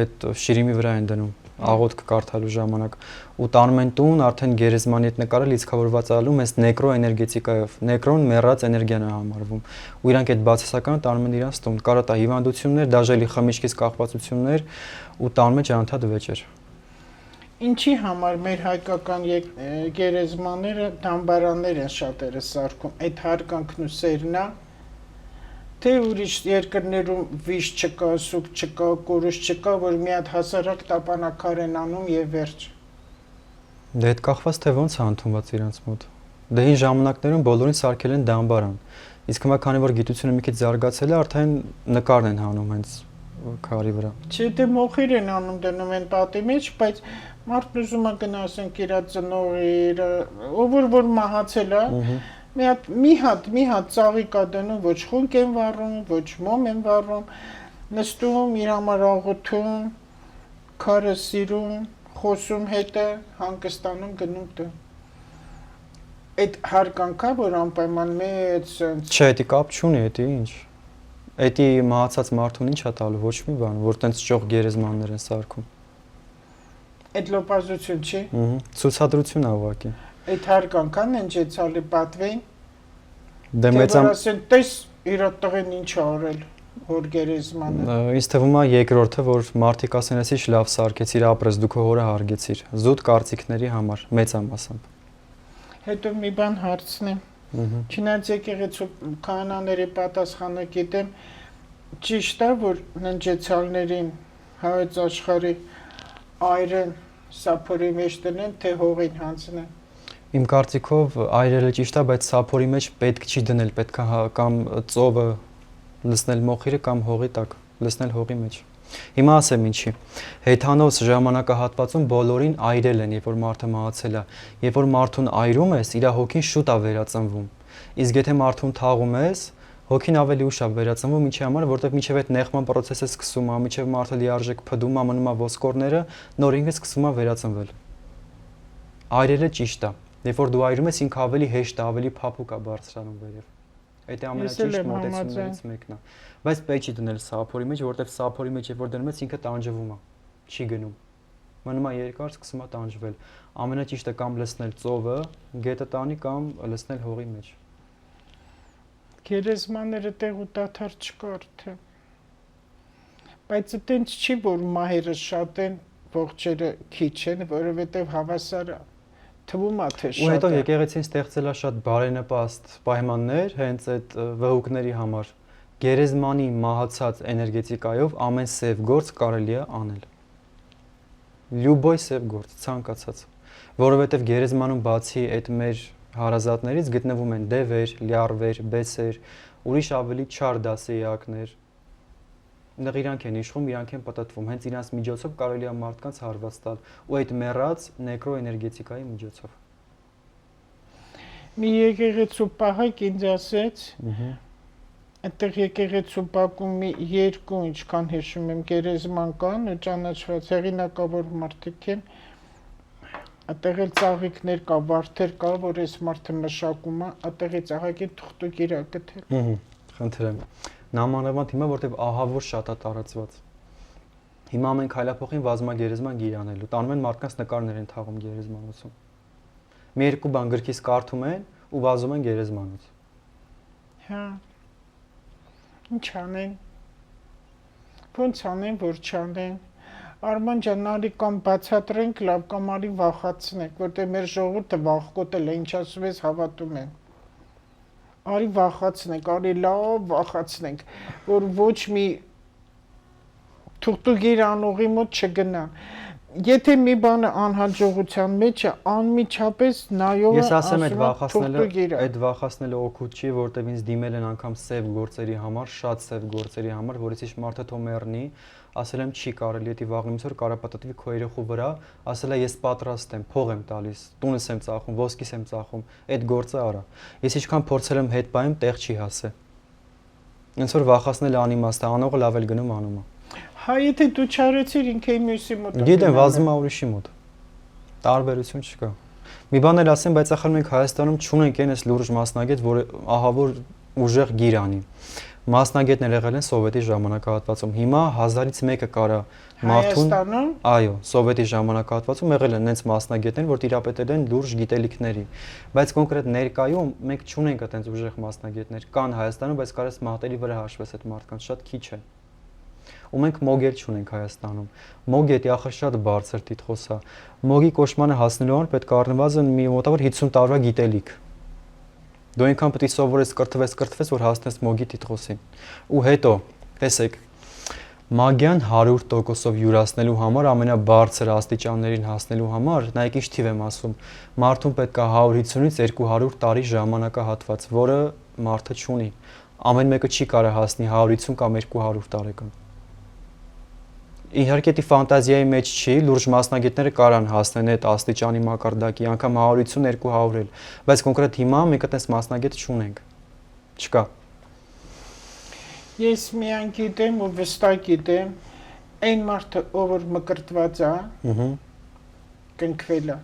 Այդ շիրիմի վրա են դնում, աղոթք կարդալու ժամանակ։ Ու տանում են տուն, արդեն գերեզմանի այդ նկարը լիցքավորված ալու, հենց նեկրոէներգետիկայով։ Նեկրոն մեռած էներգիան է համարվում։ Ու իրանք այդ բացասականը տանում են իրանց տուն։ Կարա տա հիվանդություններ, դաժելի խմիչքից կախվածություններ ու տանում է ջանաթաթ վեճեր։ Ինչի համար մեր հայկական գերեզմանները դամբարաններ են շատերը սարքում, այդ հարգանքն ու սերն է, թե ուրիշ երկրներում վիշ չկա, սուկ չկա, կորուս չկա, որ մի հատ հասարակ տապանակար են անում եւ վերջ։ Դե այդ կախված թե ոնց է ընդունված իրանց մոտ։ Դե հին ժամանակներում բոլորին սարքել են դամբարան։ Իսկ հիմա քանի որ գիտությունը մի քիչ զարգացել է, արդեն նկարն են հանում հենց քարի վրա։ Չէ, դե մոխիր են անում դնում են պատի մեջ, բայց մարդն ուզում է գնասենք իր ծնողի, ով որ մահացել է, մի հատ ծաղիկ է դնում, ոչ խունկ են վառում, ոչ մոմ են վառում, նստում իր համար աղոթում, քարը սիրում, խոսում հետը, հանգստանում գնում տուն։ Այդ հարգանքա, որ անպայման մեծ սենց։ Չէ, դա կապ չունի, դա ինչ։ Էդի մահացած մարդուն ինչ է տալու, ոչ մի բան, որ տենց ճոխ գերեզմաններ են սարքում։ Այդ լոպազություն չի։ Ցուցադրություն է ուղղակի։ Այդ հարգանքան են ջեցալի պատվին։ Դե մեծամ ասեն, տես իր տղեն ինչ է արել, որ գերեզմանը։ Ինձ թվում է երկրորդը, որ մարդիկ ասեն, էսի լավ սարքեցիր, ապրես, դու քո հորը հարգեցիր։ Զուտ կարծիքների համար, մեծամասամբ։ Հետո մի բան հարցնեմ։ Չնայած եկեղեցու քահանաների պատասխանը գիտեմ, ճիշտ է, որ ննջեցալներին հայոց աշխարհի այրեն սափորի մեջ դնեն, թե հողին հանձնեն։ Իմ կարծիքով այրելը ճիշտ է, բայց սափորի մեջ պետք չի դնել, պետք է կամ ծովը լցնել մոխիրը կամ հողի տակ, լցնել հողի մեջ։ Հիմա ասեմ ինչի։ Հեթանոս ժամանակահատվածում բոլորին այրել են, երբ որ մարդը մահացել է։ Երբ որ մարդուն այրում ես, իր հոգին շուտ է վերածնվում։ Իսկ եթե մարդուն թաղում ես, հոգին ավելի ուշ է վերածնվում, ինչի համար, որտեղ միջև այդ նեղման process-ը սկսում է, միջև մարդը լիարժեք փդում է, մնում է ոսկորները, նոր ինքը սկսում է վերածնվել։ Այրելը ճիշտ է։ Երբ որ դու այրում ես, ինքը ավելի հեշտ է, ավելի փափուկ է բարձրանում վերև։ Այդ ամենաճիշտ մոտեցումներից մեկն է։ Բայց պետք չի դնել սափորի մեջ, որովհետև սափորի մեջ երբ որ դնում ես, ինքը տանջվում է, չի գնում։ Մնում է երկար, սկսում է տանջվել։ Ամենաճիշտը կամ լցնել ծովը, գետը տանի կամ լցնել հողի մեջ։ Գերեզմանները տեղ ու դադար չկար թե։ Բայց այտենց չի, որ մահերը շատ են, ողջերը քիչ են, որովհետև հավասար է։ Թվում է թե շատ է։ Ու հետո եկեղեցին ստեղծել է շատ բարենպաստ պայմաններ հենց այդ վհուկների համար։ Գերեզմանի մահացած էներգետիկայով ամեն սև գործ կարելի է անել։ Լյուբոյ սև գործ, ցանկացած։ Որովհետև գերեզմանում բացի այդ մեր հարազատներից գտնվում են դևեր, լյարվեր, բեսեր, ուրիշ ավելի չար դասեյակներ։ Այնտեղ իրանք են իշխում, իրանք են պատտվում, հենց իրանց միջոցով կարելի է մարդկանց հարված տալ ու այդ մեռած նեկրոէներգետիկայի միջոցով։ Մի եկեղեցու պահակ ինձ ասեց, Այդտեղ եկեղեցու բակում մի երկու ինչքան հիշում եմ գերեզման կան ու ճանաչված հեղինակավոր մարդիկ են։ Այդտեղ էլ ծաղիկներ կա, վարդեր կա, որ այս մարդը մշակում է, այդտեղից ահագին թուղթուկիր է գտել։ Խնդրեմ։ Նամանավանդ հիմա որտեվ ահավոր շատ է տարածված։ Հիմա մենք հայլափոխին վազմա գերեզման գիրանելու, տանում են մարդկանց նկարներ են թաղում գերեզմանոցում։ Մի երկու բան գրքից կարդում են ու վազում են գերեզմանոց։ Հա։ Ինչ անեն։ Ոնց անեն, որ չանեն։ Արման ջան, արի կամ բացատրենք, լավ կամ արի վախացնենք, որտեղ մեր ժողովուրդը վախկոտել է, ինչ ասում ես հավատում են։ Արի վախացնենք, արի լավ վախացնենք, որ ոչ մի թուղթուկիր անողի մոտ չգնան։ Եթե մի բանը անհաջողության մեջ է, անմիջապես նայողը Ես ասեմ թուղթուկիր է։ այդ վախացնելը օգուտ չի, որտեվ ինձ դիմել են անգամ սև գործերի համար, շատ սև գործերի համար, որից ինչ մարդը թող մեռնի, ասել եմ չի կարելի, դա վաղը ինչ-որ կարապատատվի քո երեխու վրա, ասել է ես պատրաստ եմ, փող եմ տալիս, տունս եմ ծախում, ոսկիս եմ ծախում, այդ գործը արա։ Ես ինչքան փորձել եմ հետ պայեմ, տեղ չի հասել։ Ոնց որ վախացնելը անիմաստ է, անողը լավ էլ գնում անում է։ Հա, եթե դու չարեցիր ինքը մյուսի մոտ։ Գիտեմ, վազում է ուրիշի մոտ։ Տարբերություն չկա։ Մի բան էլ ասեմ, բայց ախր մենք Հայաստանում չունենք այնպես լուրջ մասնագետ, որ ահավոր ուժեղ գիր անի։ Մասնագետներ եղել են սովետի ժամանակահատվածում։ Հիմա 1000-ից մեկը կարա մարդուն Հայաստանում։ Այո, սովետի ժամանակահատվածում եղել են այնց մասնագետներ, որ տիրապետել են լուրջ գիտելիքների։ Բայց կոնկրետ ներկայում մենք չունենք այդպես ուժեղ մասնագետներ։ Կան Հայաստանում, բայց կարես մահտերի վրա հաշվես այդ մարդկանց, շատ քիչ է։ Ու մենք մոգել չունենք Հայաստանում։ Մոգետի ախր շատ բարձր տիտղոս է։ Մոգի կոշմանը հասնելու համար պետք է առնվազն մի մոտավոր 50 տարվա գիտելիք։ Դու այնքան պետք է սովորես կրթվես, որ հասնես մոգի տիտղոսին։ Ու հետո, տեսեք, մագիան 100%-ով յուրացնելու համար, ամենաբարձր աստիճաններին հասնելու համար, նայեք ինչ թիվ եմ ասում, մարդուն պետք է 150-ից 200 տարի ժամանակահատված, որը մարդը չունի։ Ամեն մեկը չի կարող հասնի 150 կամ 200 տարեկան։ Իհարկե դա ֆանտազիայի մեջ չի, լուրջ մասնագետները կարան հասնեն այդ աստիճանի մակարդակի, անգամ 150-200 էլ, բայց կոնկրետ հիմա մենք այդպես մասնագետ չունենք։ Չկա։ Ես միայն գիտեմ ու վստահ գիտեմ, այն մարդը, ով որ մկրտված է, կնքվել է,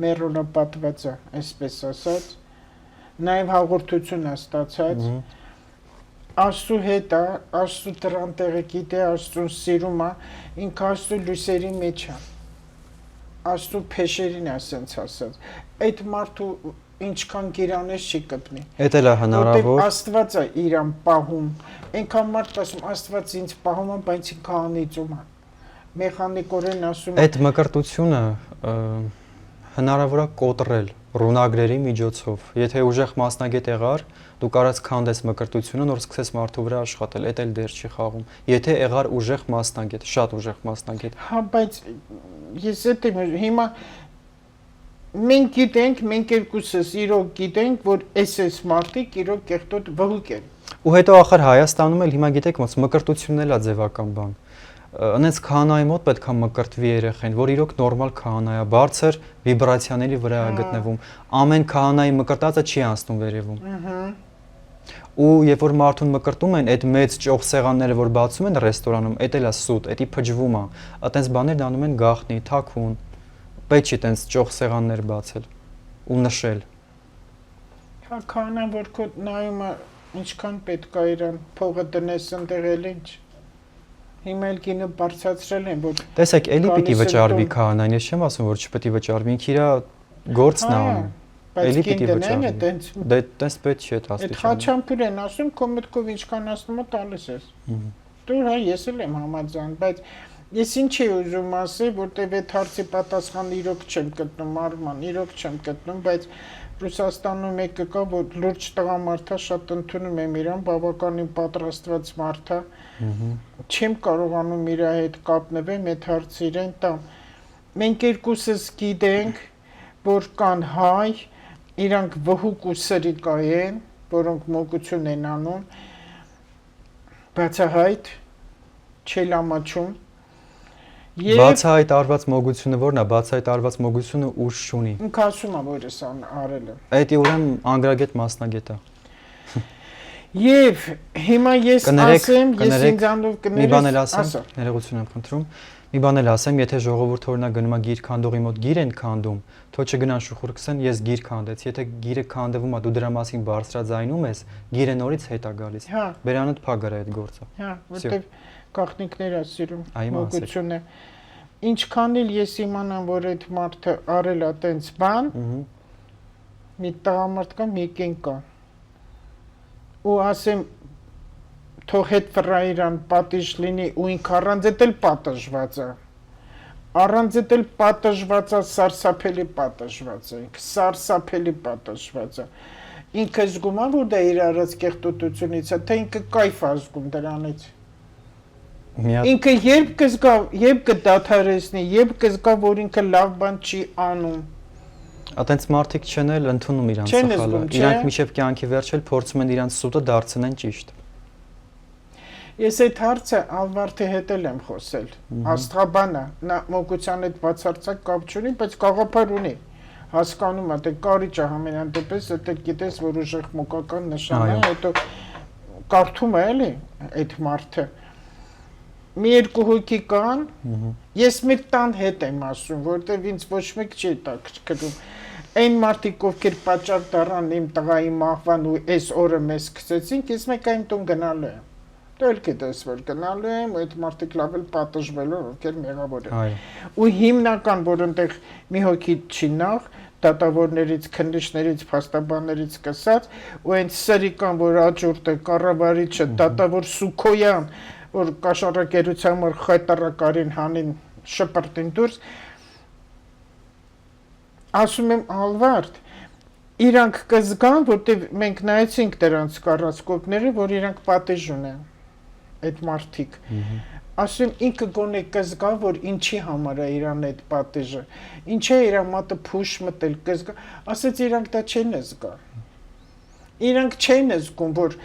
մեռոնը պատված է, այսպես ասած, նաև հաղորդություն է ստացած, Աստծո հետ է, Աստծո դրան տեղը գիտե, Աստծուն սիրում է, ինքը Աստծո լույսերի մեջ է, Աստծո փեշերին է ասենց ասած, այդ մարդու ինչքան գիրանես չի կպնի։ Էդ էլ է հնարավոր։ Որտեղ Աստված է իրան պահում, այնքան մարդ ասում Աստված ինձ պահում է, բայց ինքը անիծում է։ Մեխանիկորեն ասում Այդ մկրտությունը հնարավոր է կոտրել ռունագրերի միջոցով։ Եթե ուժեղ մասնագետ եղար, դու կարաս քանդես մկրտությունը, նոր սկսես մարդու վրա աշխատել, դա էլ դեր չի խաղում։ Եթե եղար ուժեղ մասնագետ, շատ ուժեղ մասնագետ։ Հա, բայց ես այդ եմ հիմա մենք գիտենք, մենք երկուսս իրոք գիտենք, որ այս մարդիկ իրոք կեղտոտ վհուկ են։ Ու հետո ախր Հայաստանում էլ հիմա գիտեք ոնց մկրտությունն էլ է ձևական բան։ Անենց քահանայի մոտ պետք է մկրտվի երեխեն, որ իրոք նորմալ քահանա է, բարձր վիբրացիաների վրա է գտնվում։ Ամեն քահանայի մկրտածը չի անցնում վերևում։ Ու երբ որ մարդուն մկրտում են, այդ մեծ ճոխ սեղանները, որ բացում են ռեստորանում, դա էլ է սուտ, դա փջվում է։ Այտենց բաներ դանում են գախնի, թաքուն։ Պետք չի այտենց ճոխ սեղաններ բացել ու նշել։ Հա, քահանան որ քո նայում է, ինչքան պետք է իրան փողը դնես ընդեղել ինչ։ Հիմա էլ գինը բարձրացրել են, որ Տեսեք, էլի պիտի վճարվի քահանան, ես չեմ ասում, որ չպետք է վճարվի, ինքը իր գործն է անում։ Բայց գին դնեն է տենց։ Դե տես պետք չի այդ աստիճանը։ Այդ խաչամփյուր են ասում, քո մտքով ինչքան ասում է տալիս ես։ Դու հա ես էլ եմ համաձայն, բայց ես ինչ եմ ուզում ասել, որտեվ այդ հարցի պատասխանը իրոք չեմ գտնում, Արման, իրոք չեմ գտնում, բայց Ռուսաստանում մեկը կա, որ լուրջ տղամարդ է, շատ ընդունում եմ իրան, բավականին պատրաստված մարդ է։ Չեմ կարողանում իր հետ կապնվեմ, այդ հարցը իրեն տամ։ Մենք երկուսս գիտենք, որ կան հայ, իրանք վհուկ ու սրիկա են, որոնք մոգություն են անում, բացահայտ, չելամաչում։ Բացահայտ արված մոգությունը որն է, բացահայտ արված մոգությունը ուժ չունի։ Ինքը ասում է, որ ես արել եմ։ Այդ ուրեմն անգրագետ մասնագետ է։ Եվ հիմա ես ասեմ, ես ինձանով մի բան էլ կներես, ասեմ, ներողություն եմ խնդրում։ Մի բան էլ ասեմ, եթե ժողովուրդը օրինակ գնում է գիր քանդողի մոտ գիր են քանդում, թող չգնան շուխուր կսեն, ես գիր քանդեց։ Եթե գիրը քանդվում է, դու դրա մասին բարձրաձայնում ես, գիրը նորից հետ է գալիս։ Հա։ Բերանդ փակ գրա այդ գործը։ Հա, որտեվ գաղտնիքներ է սիրում, Այո, մոգություն է։ Ինչքան էլ ես իմանամ, որ այդ մարդը արել է տենց բան, մի տղամարդ կա, մի կին կա։ Ու ասեմ, թող հետ վրա իրան պատիժ լինի ու ինք առանց էդ էլ պատժված է։ Առանց էդ էլ պատժված է, սարսափելի պատժված է, ինքը սարսափելի պատժված է։ Ինքը զգում է, որ դա իր արած կեղտոտությունից է, թե ինքը կայֆ է զգում դրանից։ Ինքը երբ կզգա, երբ կդադարեցնի, երբ կզգա, որ ինքը լավ բան չի անում։ Այտենց մարդիկ չեն էլ ընդունում իրանց Չեն սխալը։ զգում, չէ՞։ Իրանք միշտ կյանքի վերջել փորձում են իրանց սուտը դարձնեն ճիշտ։ Ես այդ հարցը Ալվարդի հետ էլ եմ խոսել։ Աստղաբան է, նա մոգության հետ բացարձակ կապ չունի, բայց գաղափար ունի։ Հասկանում է, թե կարիճ է ամենայն դեպս, դա գիտես, որ ուժեղ մոգական նշան է, հետո կարդում է էլի այդ մարդը։ Մի երկու հոգի կան, ես մեր տան հետ եմ ասում, որտեվ ինձ ոչ մեկ չի տակրում։ Այն մարդիկ, ովքեր պատճառ դառան իմ տղայի մահվան ու այս օրը մեզ սկսեցինք, ես մեկ այն տուն գնալու եմ։ Դու էլ գիտես, որ գնալու եմ, այդ մարդիկ լավ էլ պատժվելու, ովքեր մեղավոր են։ Ու հիմնական, որ այնտեղ մի հոգի չի նախ, դատավորներից, քննիչներից, փաստաբաններից սկսած, ու այն սրիկան, որ աջուրդը, կառավարիչը, դատավոր Սուքոյան, որ կաշառակերության մոր խայտարակարին հանին շպրտին դուրս, ասում եմ Ալվարդ, իրանք կզգան, որտեվ մենք նայեցինք դրանց կառուցկոպները, որ իրանք պատիժ ունեն, այդ մարդիկ, ասում ինքը գոնե կզգա, որ ինչի համար է իրան այդ պատիժը, ինչ է իրան մատը փուշ մտել, կզգա, ասեց իրանք դա չեն զգա, իրանք չեն զգում, որ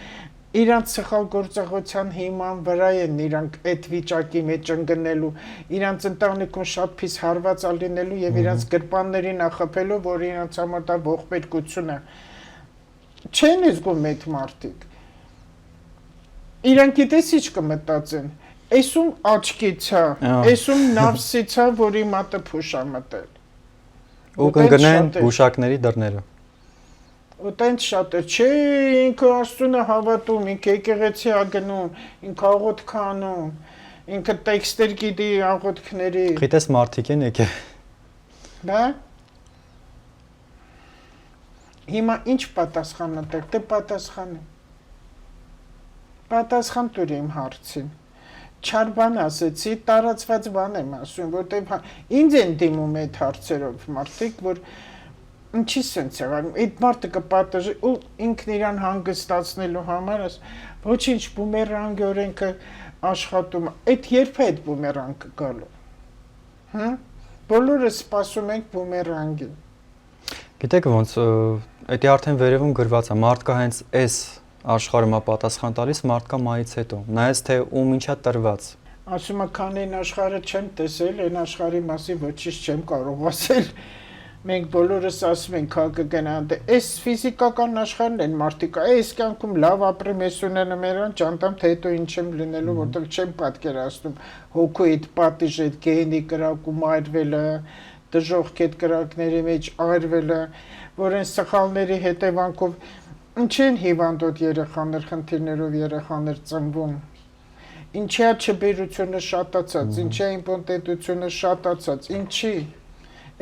իրանք սխալ գործողության հիման վրա են իրանք այդ վիճակի մեջ ընկնելու, իրանք ընտանիքում շատ փիս հարված ալինելու եւ իրանք գրպաններին ախփելու, որ իրանք համար դա ողբերգություն է։ Չեն զգում այդ մարդիկ։ Իրանք գիտես ինչ կմտածեն։ Էսում աչքից է, էսում նավսից է, որի մատը փուշ է մտել։ Ու կընկնեն գուշակների դռները։ Ու տենց շատ է, չէ, ինքը Աստծուն է հավատում, ինքը եկեղեցի է գնում, ինքը աղոթք անում, ինքը տեքստեր գիտի աղոթքների։ Գիտես մարդիկ են եկե։ Դա։ Հիմա ինչ պատասխան մտեք, դե պատասխան է։ Պատասխան տուր իմ հարցին։ Չար բան ասեցի, տարածված բան եմ ասում, որտեղ ինձ են դիմում այդ հարցերով մարդիկ, որ ինչի սենց եղան, այդ մարդը կպատժի ու ինքն իրան հանգստացնելու համար ոչինչ բումերանգ օրենքը աշխատում, այդ երբ է այդ բումերանգը գալու, բոլորը սպասում ենք բումերանգին։ Գիտեք ոնց, էդի արդեն վերևում գրված է, մարդկա հենց այս աշխարհում է պատասխան տալիս, մարդկա մայից հետո, նայես թե ում ինչա տրված։ Ասում է, քան այն աշխարհը չեմ տեսել, այն աշխարհի մասի ոչինչ չեմ կարող ասել։ Մենք բոլորս ասում ենք, հա կգնան, այս ֆիզիկական աշխարհն են մարդիկ, այս կյանքում լավ ապրեմ, ես ունենամ նրան, ճանտամ թե հետո ինչ եմ լինելու, որտեղ չեմ պատկերացնում հոգու այդ պատիժ, այդ գեհենի կրակում այրվելը, դժոխք այդ կրակների մեջ այրվելը, որ այն սխալների հետևանքով ինչ են հիվանդոտ երեխաներ, խնդիրներով երեխաներ ծնվում, ինչի է չբերությունը շատացած, ինչի է իմպոտենտությունը շատացած, ինչի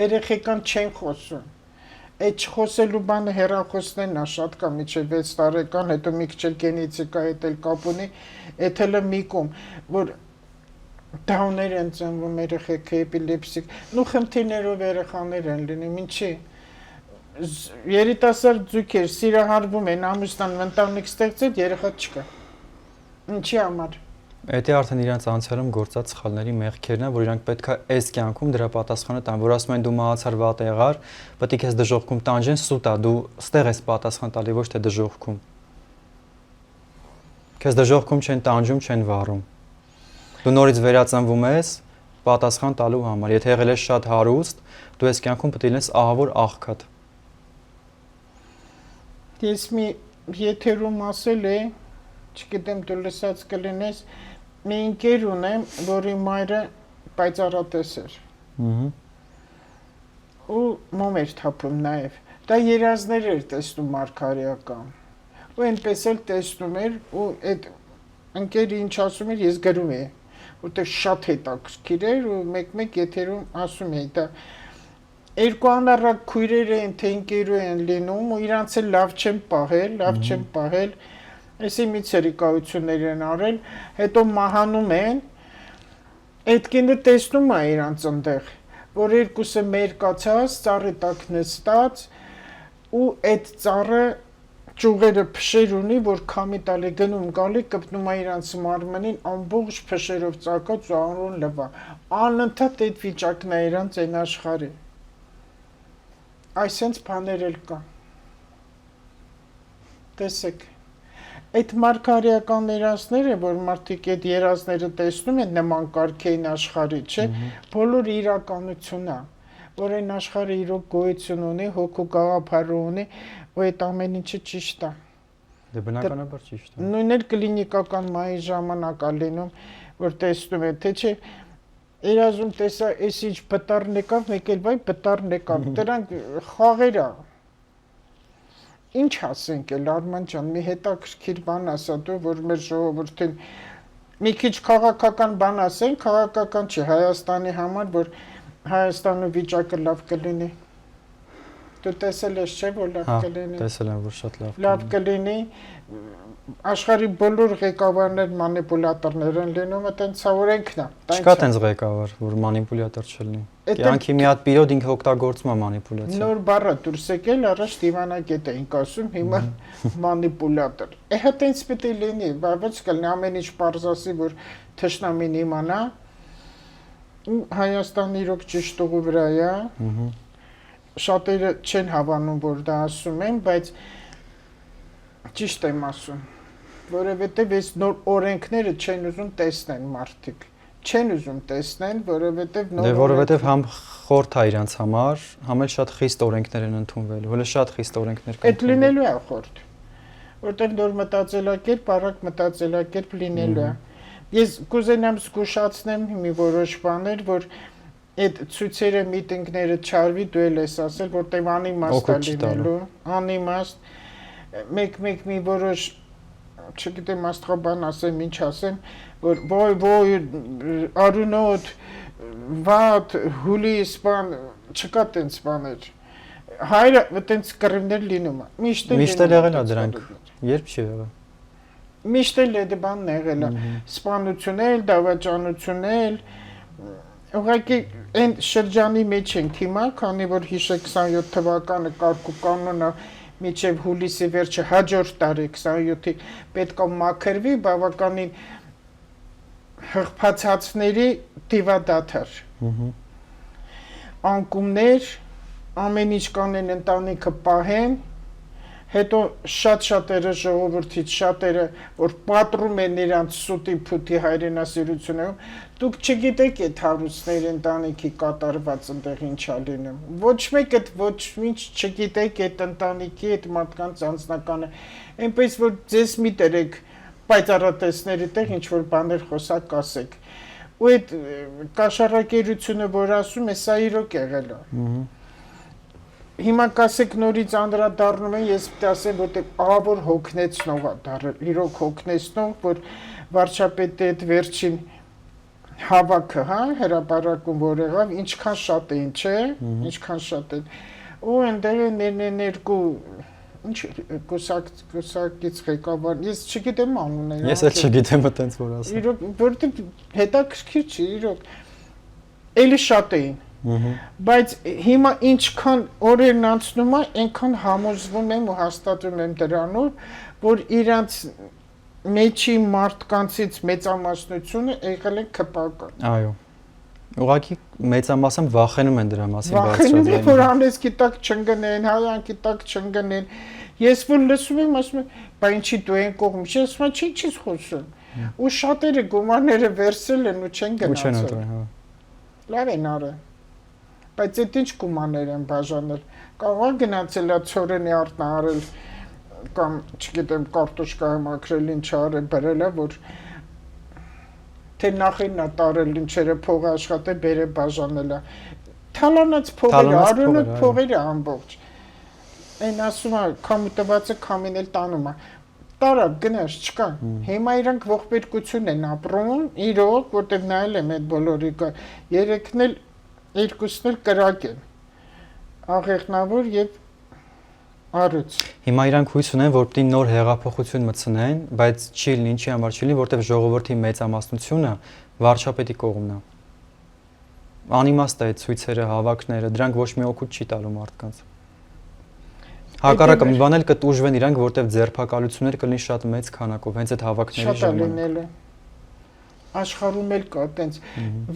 երեխեքան չեն խոսում, այդ չխոսելու բանը հեռախոսներն է շատ կա, միջև 6 տարեկան, հետո մի քիչ գենետիկա հետ էլ կապ ունի, էդ էլ մի կողմ, որ դավներ են ծնվում երեխեք, էպիլեպսիկ, նու խնդիրներով երեխաներ են լինում, ինչի երիտասարդ ձուկեր սիրահարվում են, ամուսնան ընտանիք ստեղծել, երեխա չկա, ինչի համար։ Էդի արդեն իրանց անցյալում գործած սխալների մեղքերն են, որ իրանք պետք է այս կյանքում դրա պատասխանը տան, որ ասում են դու մահացար վատ եղար, պետք է քեզ դժոխքում տանջեն, սուտ է, դու ստեղ ես պատասխան տալի, ոչ թե դժոխքում։ Քեզ դժոխքում չեն տանջում, չեն վառում։ Դու նորից վերածնվում ես պատասխան տալու համար։ Եթե եղել ես շատ հարուստ, դու այս կյանքում պետք է լինես ահավոր աղքատ։ Ես մի եթերում ասել է, չգիտեմ դու լսած կլինես, մի ընկեր ունեմ, որի մայրը պայծառատես էր։ Ու մոմ էր թափում նաև։ Դա երազներ էր տեսնում մարգարեական։ Ու այնպես էլ տեսնում էր, ու այդ ընկերը ինչ ասում էր, ես գրում էի, որտեղ շատ հետաքրքիր էր ու մեկ-մեկ եթերում ասում էի, դա երկու անառակ քույրեր են, թե ընկերու են լինում ու իրանց էլ լավ չեն պահել, այսի մի ցերիկայություններ են արել, հետո մահանում են, այդ կինը տեսնում է իրանց ընդեղ, որ երկուսը մերկացած, ծառի տակ նստած ու այդ ծառը ճյուղերը փշեր ունի, որ քամի տալի գնում գալի կպնում է իրանց մարմնին ամբողջ փշերով ծակած ու անորեն լվա։ Անընդհատ այդ վիճակն է իրանց այն աշխարհի։ Այսինքն բաներ էլ կա։ Տեսեք, այդ մարգարեական երազները, որ մարդիկ այդ երազները տեսնում են նման կարգային աշխարհի, չէ, բոլոր իրականություն է, որ այն աշխարհը իրոք գոյություն ունի, հոգու գաղափար ունի, ու այդ ամեն ինչը ճիշտ է։ Դե բնականաբար ճիշտ է։ Նույնն էլ կլինիկական մայի ժամանակ է լինում, որ տեսնում է, թե չէ երազում տեսա, այս ինչ բտարն եկավ, մեկ էլ բայ բտարն եկավ, դրանք խաղեր է։ Ինչ ասենք էլ Արման ջան, մի հետաքրքիր բան ասա դու, որ մեր ժողովրդին մի քիչ քաղաքական բան ասեն, քաղաքական չի Հայաստանի համար, որ Հայաստանի վիճակը լավ կլինի։ Դու տեսել ես չէ, որ լավ կլինի։ Տեսել եմ, որ շատ լավ կլինի։ Աշխարհի բոլոր ղեկավարներ մանիպուլատորներ են լինում, այտենց օրենքն է։ Չկա տենց ղեկավար, որ մանիպուլատոր չլինի։ Կյանքի մի հատ պիրոդ ինքը օգտագործում է մանիպուլյացիա։ Նոր բառը դուրս եկել, առաջ դիվանագետ էինք ասում, հիմա մանիպուլատոր։ Էհա տենց պիտի լինի, բայց կլինի ամեն ինչ պարզասի, որ թշնամին իմանա։ Հայաստանը իրոք ճիշտ ուղու վրա է։ Շատերը չեն հավանում, որ դա ասում են, բայց ճիշտ եմ ասում, որովհետև այս նոր օրենքները չեն ուզում տեսնեն մարդիկ, չեն ուզում տեսնեն, որովհետև նոր որովհետև համ խորթ է իրանց համար, համ էլ շատ խիստ օրենքներ են ընդունվել, հələ շատ խիստ օրենքներ կան։ Այդ լինելու է խորթ, որտեղ նոր մտածելակերպ, արագ մտածելակերպ լինելու է։ Ես կուզենամ զգուշացնեմ մի որոշ բաներ, որ այդ ցույցերը, միտինգները չարվի, դու էլ ես ասել, որտեղ անիմաստ է լինելու, անիմաստ, մեկ-մեկ մի որոշ, չգիտեմ աստղաբան ասեմ, ինչ ասեմ, որ ոյ, արունոտ, վատ, հուլիս, բան, չկա տենց բաներ, հայրը տենց կռիվներ լինում է, միշտ էլ եղել է դրանք, երբ չի եղել։ Միշտ էլ այդ բանն եղել է, սպանություն էլ, դավաճանություն էլ, ուղղակի այն շրջանի մեջ ենք հիմա, քանի որ հիշեք 27 թվականը կարգ ու կանոնը մինչև հուլիսի վերջը հաջորդ տարի 27-ի պետք է մաքրվի բավականին հղբացածների դիվադաթար։ Անկումներ, ամեն ինչ կանեն ընտանիքը պահեն, հետո շատ-շատերը ժողովրդից շատերը, որ պատռում են իրանց սուտի փութի հայրենասիրությունում, դուք չգիտեք այդ հարուստներ ընտանիքի կատարված ընդեղ ինչա լինում։ Ոչ մեկ այդ ոչ ինչ չգիտեք այդ ընտանիքի, այդ մարդկանց անձնականը, այնպես որ ձեզ մի տերեք պայծառատեսների տեղ ինչ որ բաներ խոսակ ասեք։ Ու այդ կաշառակերությունը, որ ասում է, սա իրոք եղել է։ Հիմա կասեք նորից անդրադառնում են, ես պիտի ասեմ, որտեղ ահավոր հոգնեցնող է դառել, իրոք հոգնեցնող, որ վարչապետի այդ վերջին հավաքը, հա, հրապարակում որ եղավ, ինչքան շատ էին, չէ, ինչքան շատ են։ Ու այնտեղ են երկու ինչ կուսակից ղեկավար, ես չգիտեմ անունները։ Ես էլ չգիտեմ այտենց որ ասեմ։ Իրոք, որտեղ հետաքրքիր չի, իրոք։ Էլի շատ էին։ Բայց հիմա ինչքան օրերն անցնում է, այնքան համոզվում եմ ու հաստատում եմ դրանով, որ իրանց մեջի մարդկանցից մեծամասնությունը եղել են քպական։ Այո։ Ուղղակի մեծամասն վախենում են դրա մասին բարձրացնել։ Վախենում են, որ անեսքի տակ չընկնեն, հայանքի տակ չընկնեն։ Ես որ լսում եմ, ասում եմ, բա ինչի դու են կողմ, ասում եմ, չի խոսում։ Ու շատերը գումարները վերցրել են ու չեն գնացել։ Լավ են արել։ Բայց այդ ինչ գումաններ են բաժանել, կարող է գնացել է ծորենի արտնարել կամ չգիտեմ կարտոշկա մաքրել ինչ արել բերել է որ թե նախինն է տարել ինչերը փողը աշխատել բերե բաժանել է թալանած փողերը արյունը փողերը ամբողջ այն ասում է կոմիտված է կամինել տանում է տարա գնաց չկա հիմա իրանք ողբերգություն են ապրում իրոք որտեղ նայել եմ այդ բոլորի երեքն էլ երկուսն էլ կրակ են աղեղնավոր եւ արուց Հիմա իրանք հույս ունեն որ պիտի նոր հեղափոխություն մտցնեն բայց չի լինի ինչի համար չի լինի որտեղ ժողովրդի մեծամասնությունը վարչապետի կողմն է անիմաստ է այդ ցույցերը հավաքները դրանք ոչ մի օգուտ չի տալու մարդկանց Հակառակը մի բան էլ կտուժվեն իրանք, որտեվ ձերբակալություններ կլինի շատ մեծ քանակով, հենց այդ հավաքների ժամանակ։ Աշխարհում էլ կա այտենց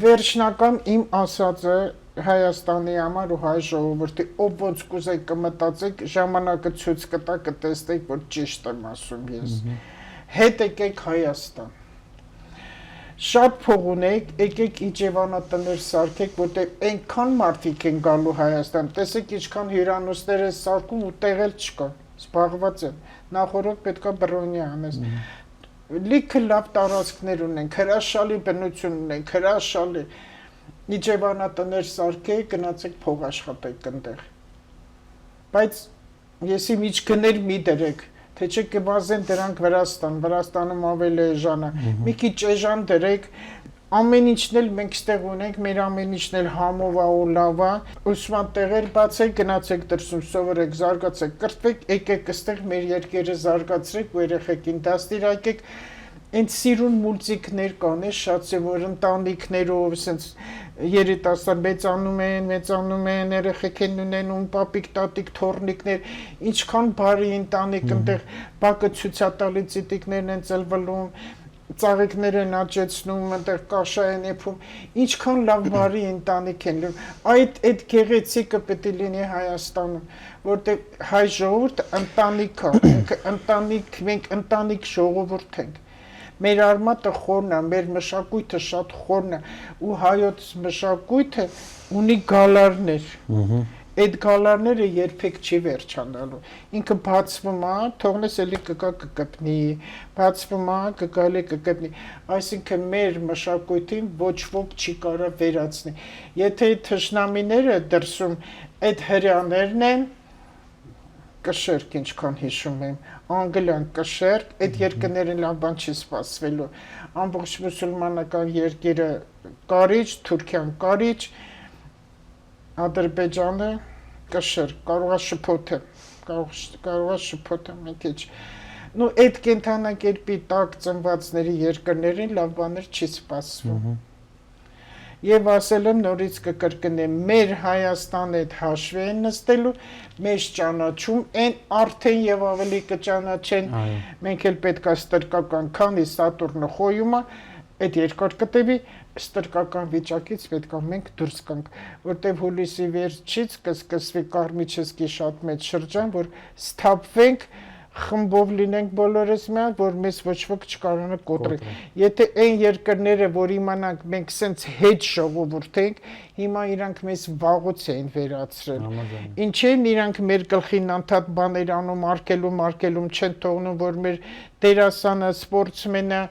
վերջնական իմ ասածը Հայաստանի համար ու հայ ժողովրդի ով ոնց կուզեք կմտածեք ժամանակը ցույց կտա կտեսնեք որ ճիշտ եմ ասում ես։ Հետ եկեք Հայաստան։ Շատ փող ունեք, եկեք իջևանատներ սարքեք, որտեղ այնքան մարդիկ են գալու Հայաստան, տեսեք ինչքան հյուրանոցներ են սարքում ու տեղել չկա, զբաղված են, նախորդ պետքա բռոնի անես, լիքը լավ տարածքներ ունենք, հրաշալի բնություն ունենք, հրաշալի, իջևանատներ սարքեք, գնացեք փող աշխատեք այնտեղ, բայց եսի միջգներ մի դրեք, թե չէ կվազեն դրանք Վրաստանում ավելի էժան է, մի քիչ էժան դրեք, ամեն ինչն էլ մենք ստեղ ունենք, մեր ամեն ինչն էլ համով է ու լավ է, ուսման տեղեր բացեք, գնացեք դրսում, սովորեք, զարգացեք, կրթվեք, եկեք այստեղ մեր երկերը զարգացրեք ու երեխեքին դաստիարակեք, Այն սիրուն մուլտիկներ կան, շատ է որ ընտանիքներով, ասենց երիտասարդ մեծանում են, երեխեք են ունենում, պապիկ, տատիկ, թոռնիկներ, ինչքան բարի ընտանիք այնտեղ բակը ցույցատալի ծիտիկներն են ծլվլում, ծաղիկներ են աճեցնում, այնտեղ կաշա են եփում, ինչքան լավ բարի ընտանիք են լինում։ Այդ գեղեցիկը պետք է լինի Հայաստանում, որտեղ հայ ժողովուրդը ընտանիք է, ընտանիք, մենք ընտանիք ժողովուրդ ենք։ Մեր արմատը խորն է, մեր մշակույթը շատ խորն է ու հայոց մշակույթը ունի գալարներ։ Այդ գալարները երբեք չի վերջանալու։ Ինքը բացվում է, թողնես էլի կգա կկպնի, բացվում է, կգալի կկպնի։ Այսինքն մեր մշակույթին ոչ ոք չի կարող վերացնել։ Եթե թշնամիները դրսում այդ հրյաներն են, կշերք ինչքան հիշում եմ, անգլիան կշերք, այդ երկրները լավ բան չի սպասվելու, ամբողջ մուսուլմանական երկիրը կարիճ, Թուրքիան կարիճ, Ադրբեջանը կշերք, կարող է շփոթը մի քիչ, նու այդ կենթանակերպի տակ ծնվածների երկրներին լավ բաներ չի սպասվում։ Եվ ասել եմ նորից կկրկնեմ, մեր Հայաստանը այդ հաշվի են նստելու, մեզ ճանաչում են արդեն եւ ավելի կճանաչեն, մենք էլ պետք է ստրկական, քանի Սատուրնը խոյում է, այդ երկար կտևի ստրկական վիճակից պետք է մենք դուրս գանք, որտեղ հուլիսի վերջից կսկսվի կարմիչեսկի շատ մեծ շրջան, որ սթափվենք խմբով լինենք բոլորս միասին, որ մեզ ոչ ոք չկարողանա կոտրել։ Եթե այն երկրները, որ իմանանք մենք սենց հետ ժողովուրդ ենք, հիմա իրանք մեզ վաղուց էին վերացրել։ Ինչ են իրանք մեր գլխին անդադ բաներ անում, արկելում չեն թողնում, որ մեր դերասանը, սպորտսմենը,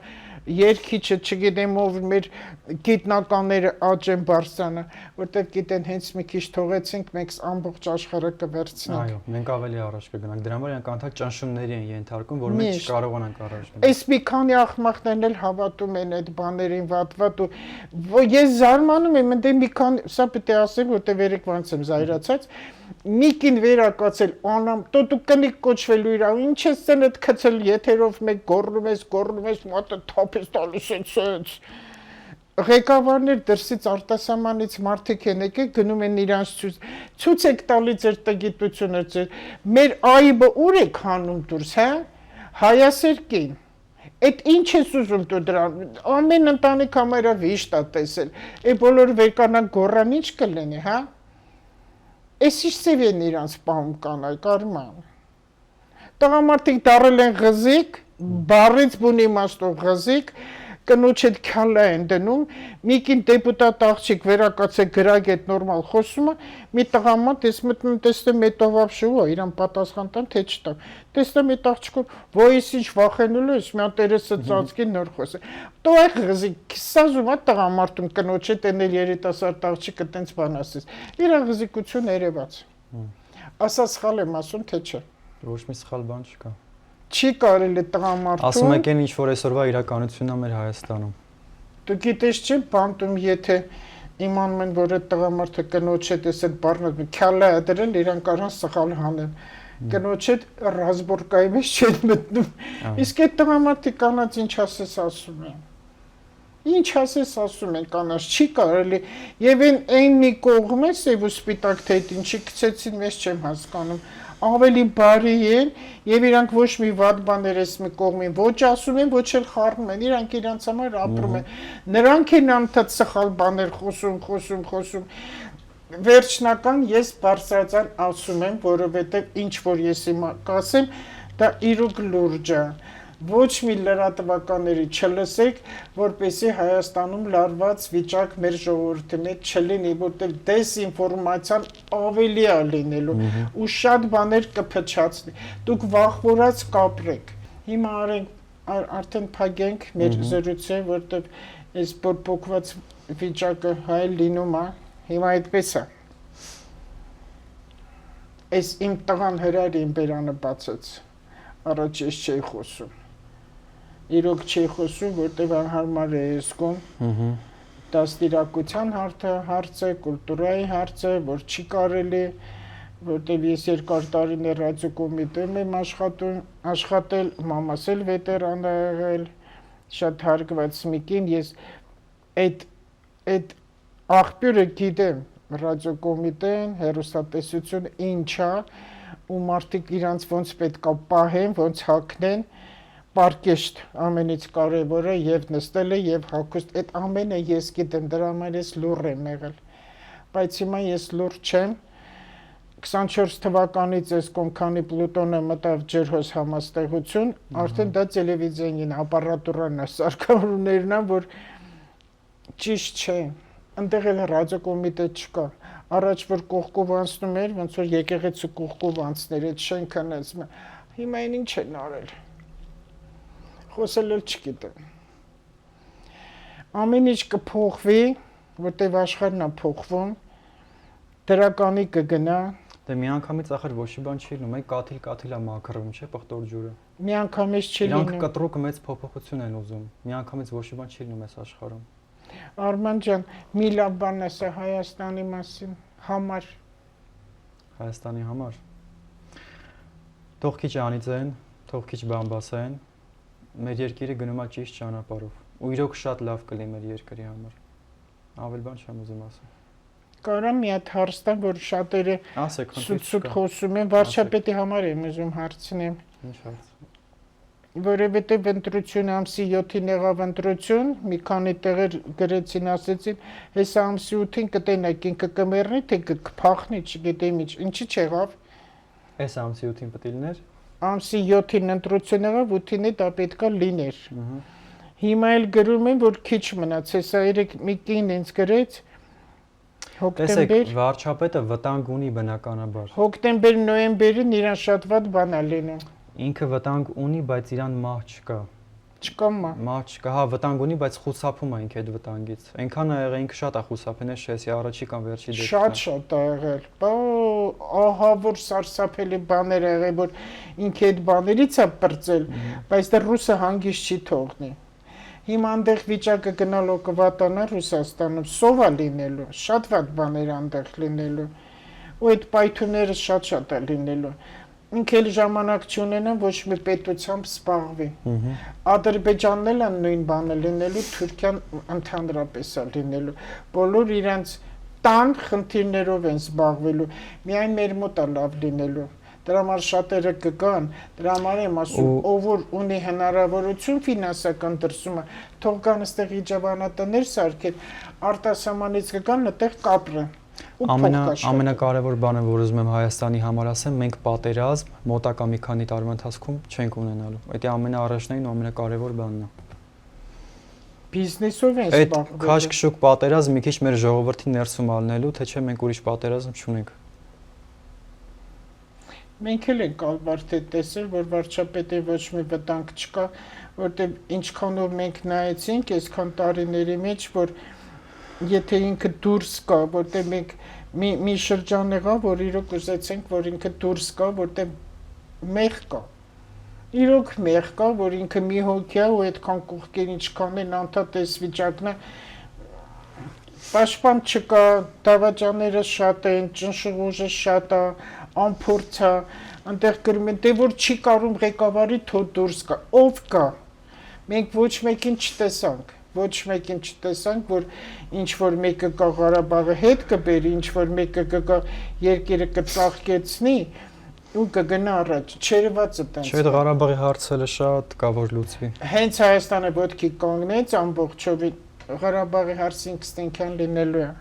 երկիչը, չգիտեմ ով մեր գիտնականները աճեն բարձրանը, որտեղ գիտեն հենց մի քիչ թողեցինք, մենք ամբողջ աշխարհը կվերցնենք։ Այո, մենք ավելի առաջ կգնանք։ Դրա համար իրանք անդադ ճնշումների են ենթարկում, որ մենք չկարողանանք առաջ գնալ։ Այս մի քանի աղմախներն էլ հավատում են այդ բաներին վատ ու ես զարմանում եմ, ընդ մի քանի, սա պետք է ասեմ, որտեղ երեկվանից եմ զայրացած, մի կին վերակացել, անամ, դու կնիկ կոչվելու իրա, ինչ ես ցենդ քցել եթերով մեկ գոռում ես, մոտը թափես տալիս ես։ Ղեկավարներ դրսից արտասահմանից մարդիկ են եկել, գնում են իրանց ցույց եք տալի ձեր տգիտությունը, մեր այբը ուր եք հանում դուրս, հա? Հայասերկին։ Այդ ինչ ես ուզում դու դրան, ամեն ընտանիք համարյա վիշտ է տեսել, այդ բոլորը վերկանան գոռան ինչ կլինի, հա? Էս ինչ սև են իրանց պահում կանայք, արման։ Տղամարդիկ դառել են ղզիկ, բառից բուն իմաստով ղզիկ, կնոջ հետ քալա են դնում, մի կին դեպուտատ աղջիկ վերակացե գրագետ նորմալ խոսում է, մի տղամարդ ես մտնում տեսնում հետո վաբշուա, իրան պատասխան տամ, թե չտամ։ Տեսնում այդ աղջիկը, ոյս ինչ վախենելու ես, մի հատ երեսը ծածկի նոր խոսը։ Դու այ ղզիկ, սազում է տղամարդում կնոջ հետ էնել երիտասարդ աղջիկը տենց բան ասես։ Իր ղզիկություն երևաց։ Ասա սխալ եմ ասում, թե չէ։ Ոչ մի սխալ բան չկա։ Չի կարելի տղամարդուն։ Ասում եք այն ինչ որ այսօրվա իրականությունն է մեր Հայաստանում։ Դու գիտես չէ, բանտում եթե իմանում են, որ այդ տղամարդը կնոջ հետ էս այդ բառնը քյալա է դրել, իրան կարան սխալ հանեն։ Կնոջ հետ ռազբորկայի մեջ չեն մտնում։ Իսկ այդ տղամարդի կանած ինչ ասես ասում են։ Ինչ ասես ասում են կանած, չի կարելի։ Եվ այն մի կողմ է, սև ու սպիտակ թեթ ինչի գցեցին, ես չեմ հասկանում։ Ավելի բարի են եւ իրանք ոչ մի վատ բաներ էս մի կողմին ոչ ասում են, ոչ էլ խառնում են, իրանք իրանց համար ապրում են։ Նրանք են անդադ սխալ բաներ խոսում։ Վերջնական ես բարձրացան ասում եմ, որովհետեւ ինչ որ ես հիմա կասեմ, դա իրոք լուրջ է։ Ոչ մի լրատվականների չլսեք, որպեսզի Հայաստանում լարված վիճակ մեր ժողովրդի մեջ չլինի, որտեղ դեզինֆորմացիան ավելի է լինելու ու շատ բաներ կփչացնի։ Դուք վախվորած կապրեք։ Հիմա արենք արդեն փակենք մեր զրույցը, որտեղ այս բորբոքված վիճակը հայ լինում է, հիմա այդպես է։ Այս իմ տղան հրարին բերանը բացեց, առաջ ես չէի խոսում։ Իրոք չի խոսում, որտեղ անհարմար է զգում։ Դաստիարակության հարց է, կուլտուրայի հարց է, որ չի կարելի, որտեղ ես երկար տարիներ ռադիոկոմիտեում եմ աշխատել, մամաս էլ վետերան է եղել, շատ հարգված մի կին, ես այդ աղբյուրը գիտեմ, ռադիոկոմիտեն, հեռուստատեսություն ինչ է, ու մարդիկ իրանց ոնց պետք է պահեն, ոնց հագնեն, պարկեշտ ամենից կարևորը եւ նստելը եւ հագուստ, այդ ամենը ես գիտեմ, դրա համար ես լուռ եմ եղել, բայց հիմա ես լուռ չեմ, 24 թվականից այս կոնքանի Պլուտոնը մտավ ջրհոս համաստեղություն, արդեն դա տելևիզիային ապարատուրան է, սարքավորումներն են, որ ճիշտ չէ, ընդեղ էլ ռադիոկոմիտետ չկա, առաջ որ կողքով անցնում էր, ոնց որ եկեղեցու կողքով անցներ, այդ շենքն ասում, հիմա այն ինչ են արել։ Խոսել էլ չգիտեմ։ Ամեն ինչ կփոխվի, որտեղ աշխարհն է փոխվում, դրականի կգնա։ Դե մի անգամից ախր ոչ մի բան չի լինում, այն կաթիլ է մաքրում, չէ՞, պղտոր ջուրը։ Մի անգամից չի լինում։ Իրանք կտրուկ մեծ փոփոխություն են ուզում։ Մի անգամից ոչ մի բան չի լինում այս աշխարհում։ Արման ջան, մի լավ բան ասա Հայաստանի մասին, համար։ Հայաստանի համար։ Թող քիչ անիծեն, թող քիչ բան բասեն։ Մեր երկիրը գնում է ճիշտ ճանապարհով ու իրոք շատ լավ կլինի մեր երկրի համար։ Ավել բան չեմ ուզում ասել։ Կարամ մի հատ հարց տամ, որ շատերը սուտ խոսում են, վարչապետի համար եմ ուզում հարցնեմ։ Ինչ հարց։ Որովհետև ընտրություն ամսի 7-ին եղավ ընտրություն, մի քանի տեղեր գրեցին, ասեցին, հեսա ամսի 8-ին կտենակ ինքը կմեռնի, թե կփախնի, չգիտեմ ինչի չեղավ։ Այս ամսի 8-ին պետք է լիներ։ Ամսի 7-ին ընտրություն եղավ, 8-ին դա պետքա լիներ։ Հիմա էլ գրում են, որ քիչ մնաց, հեսա երեք մի կին ինձ գրեց հոկտեմբեր։ Տեսեք, վարչապետը վտանգ ունի բնականաբար։ Հոկտեմբեր, նոյեմբերին իրան շատ վատ բան է լինում։ Ինքը վտանգ ունի, բայց իրան մահ չկա։ Չկա մահ չկա, հա, վտանգ ունի, բայց խուսափում է ինքը այդ վտանգից։ Այնքան է եղել, ինքը շատ է խուսափել, ես չես առաջի կամ վերջի դեպքում։ Շատ է եղել։ Ահա որ սարսափելի բաներ եղել, որ ինքը այդ բաներից է պրծել, բայց դա ռուսը հանգիստ չի թողնի։ Հիմա այնտեղ վիճակը գնալու կվատանա Ռուսաստանում, սով է լինելու, շատ վատ բաներ այնտեղ լինելու։ Ու այդ պայթունները շատ է լինելու։ Ինքը էլ ժամանակ չունենա ոչ մի պետությամբ զբաղվի։ Ադրբեջանն էլ նույն բանը լինելու, Թուրքիան ընդհանրապես է լինելու։ Բոլոր իրենց տան խնդիրներով են զբաղվելու, միայն մեր մոտ է լավ լինելու։ Դրա համար շատերը կգան, դրա համար եմ ասում, ով որ ունի հնարավորություն ֆինանսական դրսումը, թող գան այստեղ իջաբանատներ սարքեն, արտասահմանից կգան, այդտեղ կապրեն։ Ամենակարևոր բանը, որ ուզում եմ Հայաստանի համար ասեմ, մենք պատերազմ մոտակա մի քանի տարվա ընթացքում չենք ունենալու։ Դա ամենաառաջնային ու ամենակարևոր բանն է։ բիզնեսով են Այդ զբաղվում։ քաշքշուկ պատերազմ մի քիչ մեր ժողովրդի ներսում ալնելու, թե չէ մենք ուրիշ պատերազմ չունենք։ Մենք էլ ենք ալվարդե տեսել, որ վարչապետի ոչ մի վտանգ չկա, որտեղ ինչքանով մենք նայեցինք այսքան տարիների մեջ, որ եթե ինքը դուրս կա, որտեղ մենք մի շրջան եղավ, որ իրոք ուզեցինք, որ ինքը դուրս կա, որտեղ մեղ կա։ Իրոք մեղ կա, որ ինքը մի հոգի է ու այդքան կողքեր ինչքան են անդադես վիճակն է, պաշտպան չկա, դավաճանները շատ են, ճնշուղուժը շատ է, անփորձ է, այնտեղ գրում են, դե որ չի կարում ղեկավարի թող դուրս գա, ով կա։ Մենք ոչ մեկին չտեսանք, որ ինչ որ մեկը կա Ղարաբաղը հետ կբերի, ինչ որ մեկը կգա երկիրը կծաղկեցնի ու կգնա առաջ, չերվածը տենց։ Չէ, այդ Ղարաբաղի հարցը շատ կա որ լուծվի։ Հենց Հայաստանը ոտքի կանգնեց ամբողջովին Ղարաբաղի հարցը ինքստենքյան լինելու է։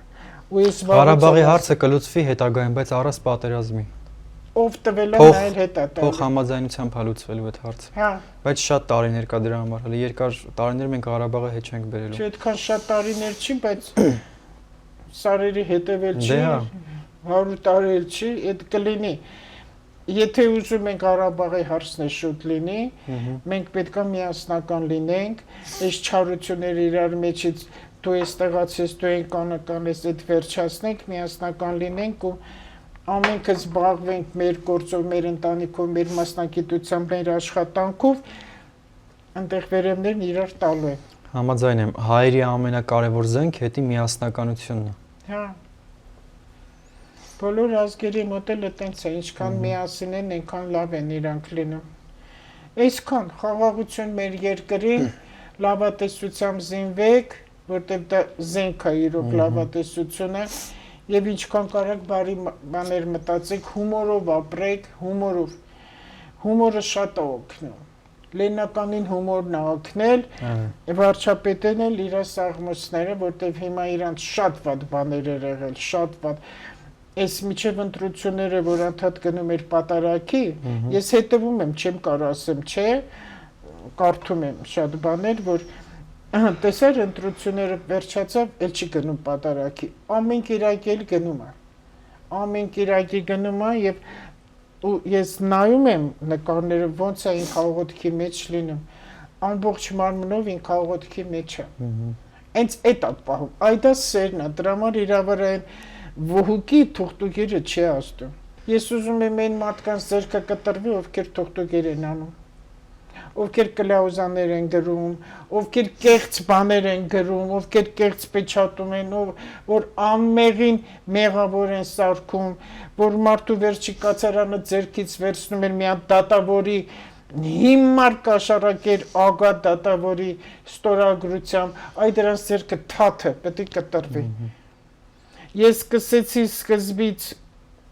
Ու ես Ղարաբաղի հարցը կլուծվի հետագայում, բայց առանց պատերազմի։ Ով տվել է նայել հետա տալ։ Փոխ համաձայնությամբ հալուցվելու այդ հարցը։ Հա։ Բայց շատ տարիներ կա դրա համար, հələ երկար տարիներ մենք Ղարաբաղը հետ չենք բերելու։ Չէ, այդքան շատ տարիներ չի, բայց սարերի հետևել չի, Դե հա։ 100 տարի էլ չի, այդ կլինի։ Եթե ուզում ենք Ղարաբաղի հարցն է շուտ լինի, մենք պետք է միասնական լինենք, այս չարությունները իրար մեջից դու ես տեղացես, դու ենք անկանես, այդ վերջացնենք, միասնական լինենք ու ամենքը զբաղվենք մեր գործով, մեր ընտանիքով, մեր մասնագիտությամբ, մեր աշխատանքով, այնտեղ վերևներն իրար տալու են։ Համաձայն եմ, հայերի ամենակարևոր զենքը դա միասնականությունն է։ Հա։ Բոլոր ազգերի մոտ էլ այտենց է, ինչքան միասին են, այնքան լավ են իրանք լինում։ Այսքան խաղաղություն մեր երկրին, լավատեսությամբ զինվեք, որտեղ դա զենք է իրոք լավատեսությունը, եւ ինչքան կարաք բարի բաներ մտածեք, հումորով ապրեք, հումորով։ Հումորը շատ է օգնում։ Լեննականին հումորն է օգնել, վարչապետեն էլ իր սաղմոսները, որտեղ հիմա իրանց շատ վատ բաներ էր եղել, շատ վատ։ Այս միջև ընտրությունները, որ անդադ գնում էր պատարակի, ես հետևում եմ, չեմ կարող ասեմ, չէ, կարդում եմ շատ բաներ, որ տեսար ընտրությունները վերջացավ, էլ չի գնում պատարակի, ամեն կիրակի էլ գնում է, ամեն կիրակի գնում է եւ ու ես նայում եմ նկարները ոնց է ինք աղոթքի մեջ լինում, ամբողջ մարմնով ինք աղոթքի մեջ է, հենց այդ է պահում, այդ է սերն է, դրա համար իրավարային Ոհուկի թուղթուկերը չի աստում։ Ես ուզում եմ այն մարդկանց ձեռքը կտրվի, ովքեր թուղթուկեր են անում, ովքեր կլաուզաներ են գրում, ովքեր կեղծ բաներ են գրում, ովքեր կեղծ պեչատում են, որ անմեղին մեղավոր են սարքում, որ մարդու վերջի կացարանը ձեռքից վերցնում են մի հատ դատավորի հիմար կաշառակեր ագա դատավորի ստորագրությամբ, այդ դրանց ձեռքը թաթը պետք է կտրվի։ Ես սկսեցի սկզբից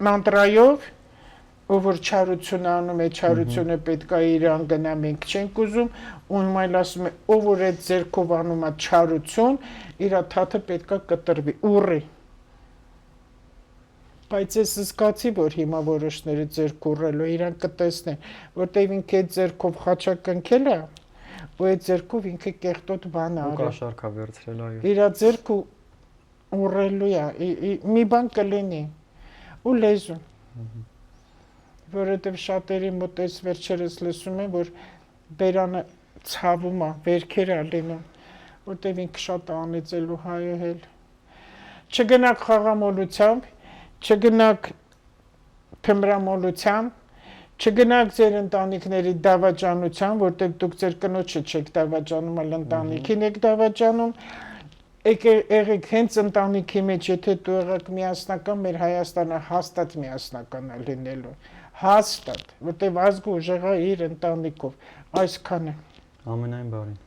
մանտրայով, ով որ չարություն անում է, չարությունը պետք է իրան գնա, մենք չենք ուզում, ու հիմա ասում է, ով որ այդ ձեռքով անում է չարություն, իր թաթը պետք է կտրվի, ուռի։ Բայց ես զգացի, որ հիմա որոշները ձեռք ուռելու, իրան կտեսնեն, որտեղ ինքը այդ ձեռքով խաչակ ընկել է, ու այդ ձեռքով ինքը կեղտոտ բան է արել։ Ու կաշառքա վերցրել, այո։ Իր ձեռքը ուռելու է, մի բան կլինի, ու լեզուն, որովհետև շատերի մոտ այս վերջերս լսում են, որ բերանը ցավում է, վերքեր է լինում, որտև ինքը շատ անեծելու հայել։ Չգնաք խաղամոլությամբ, չգնաք թմրամոլությամբ, չգնաք ձեր ընտանիքների դավաճանությամբ, որտև դուք ձեր կնոջը չեք դավաճանում, այլ ընտանիքին եք դավաճանում, եղեք հենց ընտանիքի մեջ, եթե դու եղեք միասնական, մեր Հայաստանը հաստատ միասնական է լինելու, հաստատ, որտև ազգը ուժեղա իր ընտանիքով, այսքան է։ Ամենայն բարին։